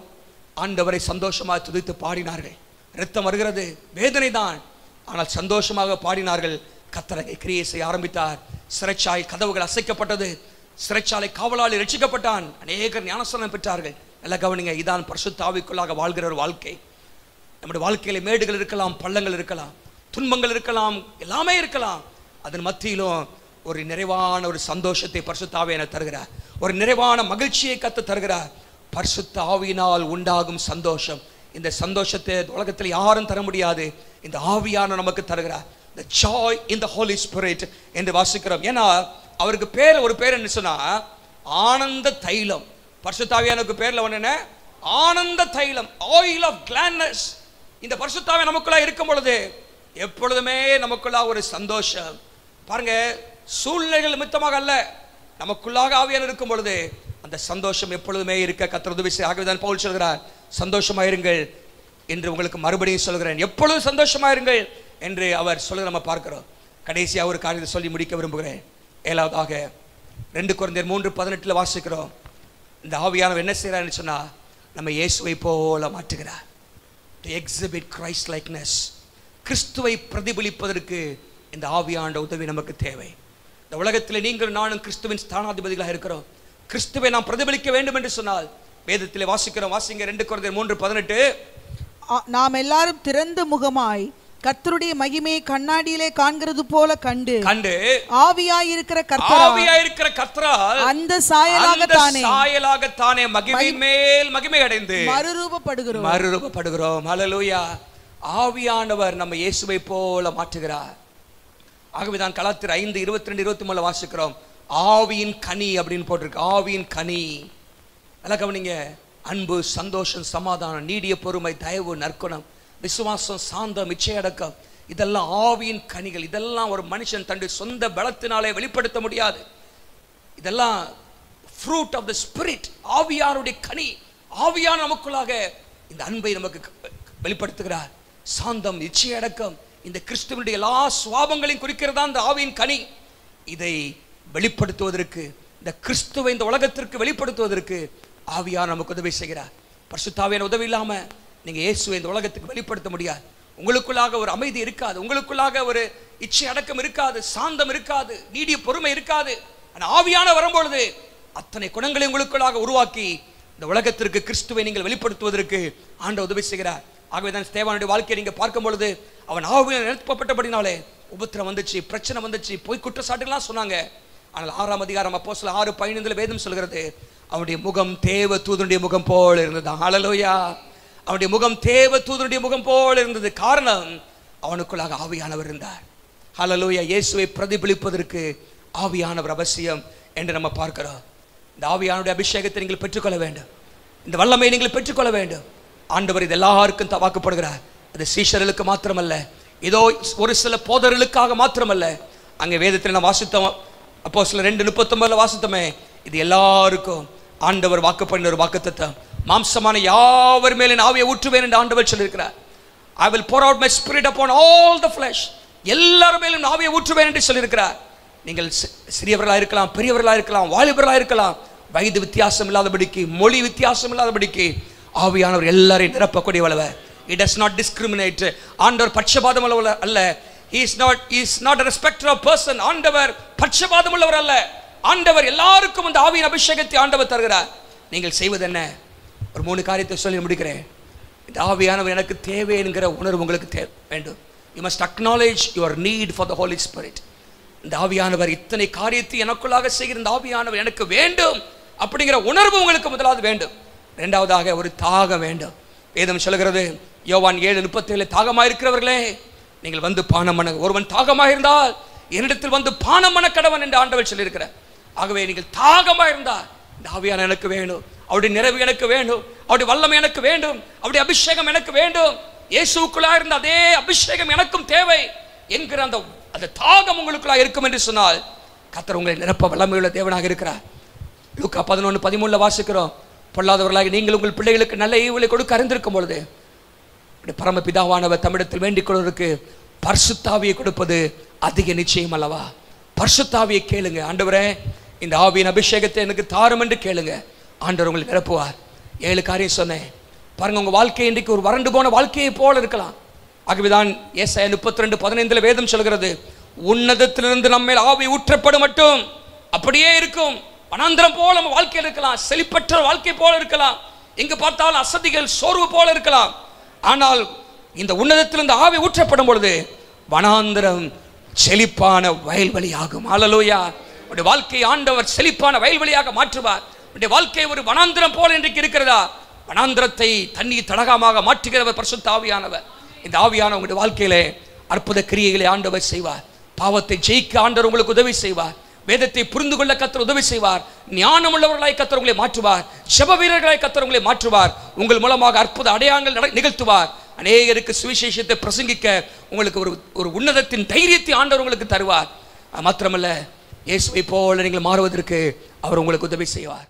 ஆண்டவரை சந்தோஷமாக துதித்து பாடினார்கள். இரத்தம் வருகிறது, வேதனை தான், ஆனால் சந்தோஷமாக பாடினார்கள். கர்த்தர் கிரியை செய்ய ஆரம்பித்தார். சிறைச்சாலை கதவுகள் அசைக்கப்பட்டது. சிறைச்சாலை காவலாளி ரட்சிக்கப்பட்டான். அநேகர் ஞானஸ்நானம் பெற்றார்கள். நல்ல கவனிங்க, இதான் பரிசுத்த ஆவிக்குள்ளாக வாழ்கிற ஒரு வாழ்க்கை. நம்முடைய வாழ்க்கையில மேடுகள் இருக்கலாம், பள்ளங்கள் இருக்கலாம், துன்பங்கள் இருக்கலாம், எல்லாமே இருக்கலாம். அதன் மத்தியிலும் ஒரு நிறைவான ஒரு சந்தோஷத்தை பரிசுத்த ஆவியானவர் தருகிறார். ஒரு நிறைவான மகிழ்ச்சியை கர்த்தர் தருகிறார். பரிசுத்த ஆவியினால் உண்டாகும் சந்தோஷம், இந்த சந்தோஷத்தை உலகத்தில் யாரும் தர முடியாது. இந்த ஆவியானவர் நமக்கு தருகிறார். The joy in the Holy Spirit என்று வாசிக்கிறோம். ஏன்னா அவருக்கு ஒரு பேர் என்ன சொன்னா, ஆனந்த தைலம். பரிசுத்த ஆவியானவருக்கு பேர்ல ஒண்ணு என்ன? ஆனந்த தைலம், ஆயில் ஆஃப் கிளாட்னஸ். இந்த பரிசுத்த ஆவி நமக்குள்ள இருக்கும் பொழுது எப்பொழுதுமே நமக்குள்ள ஒரு சந்தோஷம். பாருங்க, சூழ்நிலைகள் நிமித்தமாக அல்ல, நமக்குள்ளாக ஆவியானவர் இருக்கும் பொழுது அந்த சந்தோஷம் எப்பொழுதுமே இருக்க கர்த்தர் உதவி செய்ய. ஆகவேதான் பவுல் சொல்கிறார், சந்தோஷமாயிருங்கள் என்று உங்களுக்கு மறுபடியும் சொல்கிறேன், எப்பொழுதும் சந்தோஷமாயிருங்கள் என்று அவர் சொல்ல நம்ம பார்க்கிறோம். கடைசியாக ஒரு காரியத்தை சொல்லி முடிக்க விரும்புகிறேன். 7வதாக 2 கொரிந்தியர் 3:18 வாசிக்கிறோம். இந்த ஆவியானவர் என்ன செய்கிறார்னு சொன்னா, நம்ம இயேசுவை போல மாற்றுகிறார். To exhibit Christ likeness. கிறிஸ்துவை பிரதிபலிப்பதற்கு இந்த ஆவியானவர் உதவி நமக்கு தேவை. இந்த உலகத்தில் நீங்கள் நானும் கிறிஸ்துவின் ஸ்தானாதிபதிகளாக இருக்கிறோம். கிறிஸ்துவை நாம் பிரதிபலிக்க வேண்டும் என்று சொன்னால் வேதத்திலே வாசிக்கிறோம். வாசிங்க 2 கொரிந்தியர் 3:18. நாம் எல்லாரும் திறந்த முகமாய் கர்த்தருடைய மகிமையை கண்ணாடியிலே காண்கிறது போல கண்டு ஆவியாயிருக்கிற கர்த்தரால் அந்த சாயலாகத்தானே மகிமை மேல் மகிமை அடைந்து மறுரூபப்படுகிறோம். ஹல்லேலூயா. ஆவியானவர் நம்ம இயேசுவை போல மாற்றுகிறார். ஆகவேதான் கலாத்தியர் 5:22-23 வாசிக்கிறோம். ஆவியின் கனி அப்படின்னு போட்டிருக்கு. ஆவியின் கனி நல்லா கவனிங்க. அன்பு, சந்தோஷம், சமாதானம், நீடிய பொறுமை, தயவு, நற்குணம், விசுவாசம், சாந்தம், இச்சையடக்கம், இதெல்லாம் ஆவியின் கனிகள். இதெல்லாம் ஒரு மனுஷன் தன்னுடைய சொந்த பலத்தினாலே வெளிப்படுத்த முடியாது. இதெல்லாம் ஃப்ரூட் ஆஃப் தி ஸ்பிரிட், ஆவியானுடைய கனி. ஆவியான நமக்குள்ளாக இந்த அன்பை நமக்கு வெளிப்படுத்துகிறார். சாந்தம், இச்சையடக்கம், இந்த கிறிஸ்துவனுடைய எல்லா சுவாபங்களையும் குறிக்கிறதா இந்த ஆவியின் கனி. இதை வெளிப்படுத்துவதற்கு, இந்த கிறிஸ்துவை இந்த உலகத்திற்கு வெளிப்படுத்துவதற்கு ஆவியார் நமக்கு உதவி செய்கிறார். பரிசுத்த ஆவியான உதவி இல்லாம நீங்க இயேசுவை இந்த உலகத்துக்கு வெளிப்படுத்த முடியாது. உங்களுக்குள்ளாக ஒரு அமைதி இருக்காது, உங்களுக்குள்ளாக ஒரு இச்சை அடக்கம் இருக்காது, சாந்தம் இருக்காது, நீடிய பொறுமை இருக்காது. ஆனால் ஆவியான வரும்பொழுது அத்தனை குணங்களை உங்களுக்குள்ளாக உருவாக்கி இந்த உலகத்திற்கு கிறிஸ்துவை நீங்கள் வெளிப்படுத்துவதற்கு ஆண்டவர் உதவி செய்கிறார். ஆகவேதான் ஸ்தேவானுடைய வாழ்க்கையை நீங்க பார்க்கும் பொழுது அவன் ஆவியால் நிரப்பப்பட்டபடினாலே உபத்திரம் வந்துச்சு, பிரச்சனை வந்துச்சு, பொய் குற்றச்சாட்டுகள்லாம் சொன்னாங்க. ஆனால் 6ஆம் அதிகாரம் அப்போஸ்தலர் 6:15 வேதம் சொல்கிறது, அவனுடைய முகம் தேவ தூதனுடைய முகம் போல இருந்தது. ஹல்லேலூயா. அவனுடைய முகம் தேவ தூதனுடைய முகம் போல இருந்தது. காரணம், அவனுக்குள்ளாக ஆவியானவர் இருந்தார். ஹல்லேலூயா. இயேசுவை பிரதிபலிப்பதற்கு ஆவியானவர் அவசியம் என்று நம்ம பார்க்கிறோம். இந்த ஆவியானுடைய அபிஷேகத்தை நீங்கள் பெற்றுக்கொள்ள வேண்டும். இந்த வல்லமையை நீங்கள் பெற்றுக்கொள்ள வேண்டும். ஆண்டவர் இது எல்லாருக்கும் வாக்குப்படுகிறார். அது சீஷர்களுக்கு மாத்திரமல்ல, ஏதோ ஒரு சில போதர்களுக்காக மாத்திரமல்ல. அங்கே வேதத்தில் நான் வாசித்தோம், அப்போஸ்தலர் 2:39 வாசித்தோமே, இது எல்லாருக்கும் ஆண்டவர் வாக்கு பண்ண ஒரு வாக்குத்தத்தம். மாம்சமான யாவர் மேலே ஆவியை ஊற்றுவேன் என்று ஆண்டவர் சொல்லியிருக்கிறார். I will pour out my spirit upon all the flesh. எல்லார் மேலும் ஆவியை ஊற்றுவேன் என்று சொல்லியிருக்கிறார். நீங்கள் சிறியவர்களாக இருக்கலாம், பெரியவர்களாக இருக்கலாம், வாலிபர்களாக இருக்கலாம், வயது வித்தியாசம் இல்லாதபடிக்கு, மொழி வித்தியாசம் இல்லாதபடிக்கு ஆவியானவர் எல்லாரையும் நிரப்பக்கூடிய வல்லவர். He does not discriminate. ஆண்டவர் பட்சபாதம் உள்ளவர் அல்ல. He is not a respecter of person. ஆண்டவர் பட்சபாதம் உள்ளவர் அல்ல. ஆண்டவர் எல்லாருக்கும் அந்த ஆவியின் அபிஷேகத்தை ஆண்டவர் தருகிறார். நீங்கள் செய்வது என்ன? ஒரு 3 காரியத்தை சொல்லி முடிக்கிறேன். இந்த ஆவியானவர் எனக்கு தேவை என்கிற உணர்வு உங்களுக்கு வேண்டும். You must acknowledge your need for the Holy Spirit. இந்த ஆவியானவர் இத்தனை காரியத்தை எனக்குள்ளாக செய்கிற இந்த ஆவியானவர் எனக்கு வேண்டும் அப்படிங்கிற உணர்வு உங்களுக்கு முதலாவது வேண்டும். இரண்டாவதாக ஒரு தாகம் வேண்டும். வேதம் சொல்கிறது யோவான் 7:37 தாகமாக இருக்கிறவர்களே நீங்கள் வந்து பானம் பண்ண, ஒருவன் தாகமாக இருந்தால் என்னிடத்தில் வந்து பானம் பண்ண கடவன் என்று ஆண்டவர் சொல்லியிருக்கிறார். ஆகவே நீங்கள் தாகமாக இருந்தால் இந்த ஆவியான எனக்கு வேணும், அவருடைய நிறைவு எனக்கு வேண்டும், அவருடைய வல்லமை எனக்கு வேண்டும், அவருடைய அபிஷேகம் எனக்கு வேண்டும், இயேசுவுக்குள்ளாக இருந்த அதே அபிஷேகம் எனக்கும் தேவை என்கிற அந்த தாகம் உங்களுக்குள்ளாக இருக்கும் என்று சொன்னால் கர்த்தர் உங்களை நிரப்ப வல்லமையுள்ள தேவனாக இருக்கிறார். லூக்கா 11:13 வாசிக்கிறோம், பொல்லாதவர்களாக நீங்கள் உங்கள் பிள்ளைகளுக்கு நல்ல ஈவுகளை கொடுக்க அறிந்திருக்கும் பொழுது பரமபிதாவானவர் தம்மிடத்தில் வேண்டிக் கொள்வதற்கு பரிசுத்தாவியை கொடுப்பது அதிக நிச்சயம் அல்லவா? பரிசுத்தாவியை கேளுங்க. ஆண்டவரே இந்த ஆவியின் அபிஷேகத்தை எனக்கு தாரும் என்று கேளுங்க. ஆண்டவர் உங்களை நிரப்புவார். 7 காரியம் சொன்னேன் பாருங்க. உங்க வாழ்க்கை இன்றைக்கு ஒரு வறண்டு போன வாழ்க்கையை போல இருக்கலாம். ஆகவேதான் ஏசாயா 32:15 வேதம் சொல்கிறது, உன்னதத்திலிருந்து நம்ம ஆவி ஊற்றப்படும் மட்டும் அப்படியே இருக்கும். வனாந்திரம் போல நம்ம வாழ்க்கையில் இருக்கலாம், செழிப்பற்ற வாழ்க்கை போல இருக்கலாம், எங்க பார்த்தாலும் அசதிகள் சோர்வு போல இருக்கலாம். ஆனால் இந்த உன்னதத்திலிருந்து ஆவி ஊற்றப்படும் பொழுது வனாந்திரம் செழிப்பான வயல்வெளியாகும். ஹல்லேலூயா. உடைய வாழ்க்கையை ஆண்டவர் செழிப்பான வயல்வெளியாக மாற்றுவார். உடைய வாழ்க்கை ஒரு வனாந்திரம் போல இன்றைக்கு இருக்கிறதா? வனாந்திரத்தை தண்ணீர் தடாகமாக மாற்றுகிறவர் பரிசுத்த ஆவியானவர். இந்த ஆவியான உங்களுடைய வாழ்க்கையிலே அற்புத கிரியைகளை ஆண்டவர் செய்வார். பாவத்தை ஜெயிக்க ஆண்டவர் உங்களுக்கு உதவி செய்வார். வேதத்தை புரிந்து கொள்ள கர்த்தர் உதவி செய்வார். ஞானம் உள்ளவர்களாய் கர்த்தர் உங்களை மாற்றுவார். ஜெப வீரர்களாய் கர்த்தர் உங்களை மாற்றுவார். உங்கள் மூலமாக அற்புத அடையாளங்கள் நிகழ்த்துவார். அநேகருக்கு சுவிசேஷத்தை பிரசங்கிக்க உங்களுக்கு ஒரு உன்னதத்தின் தைரியத்தை ஆண்டவர் உங்களுக்கு தருவார். மாத்திரமல்ல, இயேசுவை போல நீங்கள் மாறுவதற்கு அவர் உங்களுக்கு உதவி செய்வார்.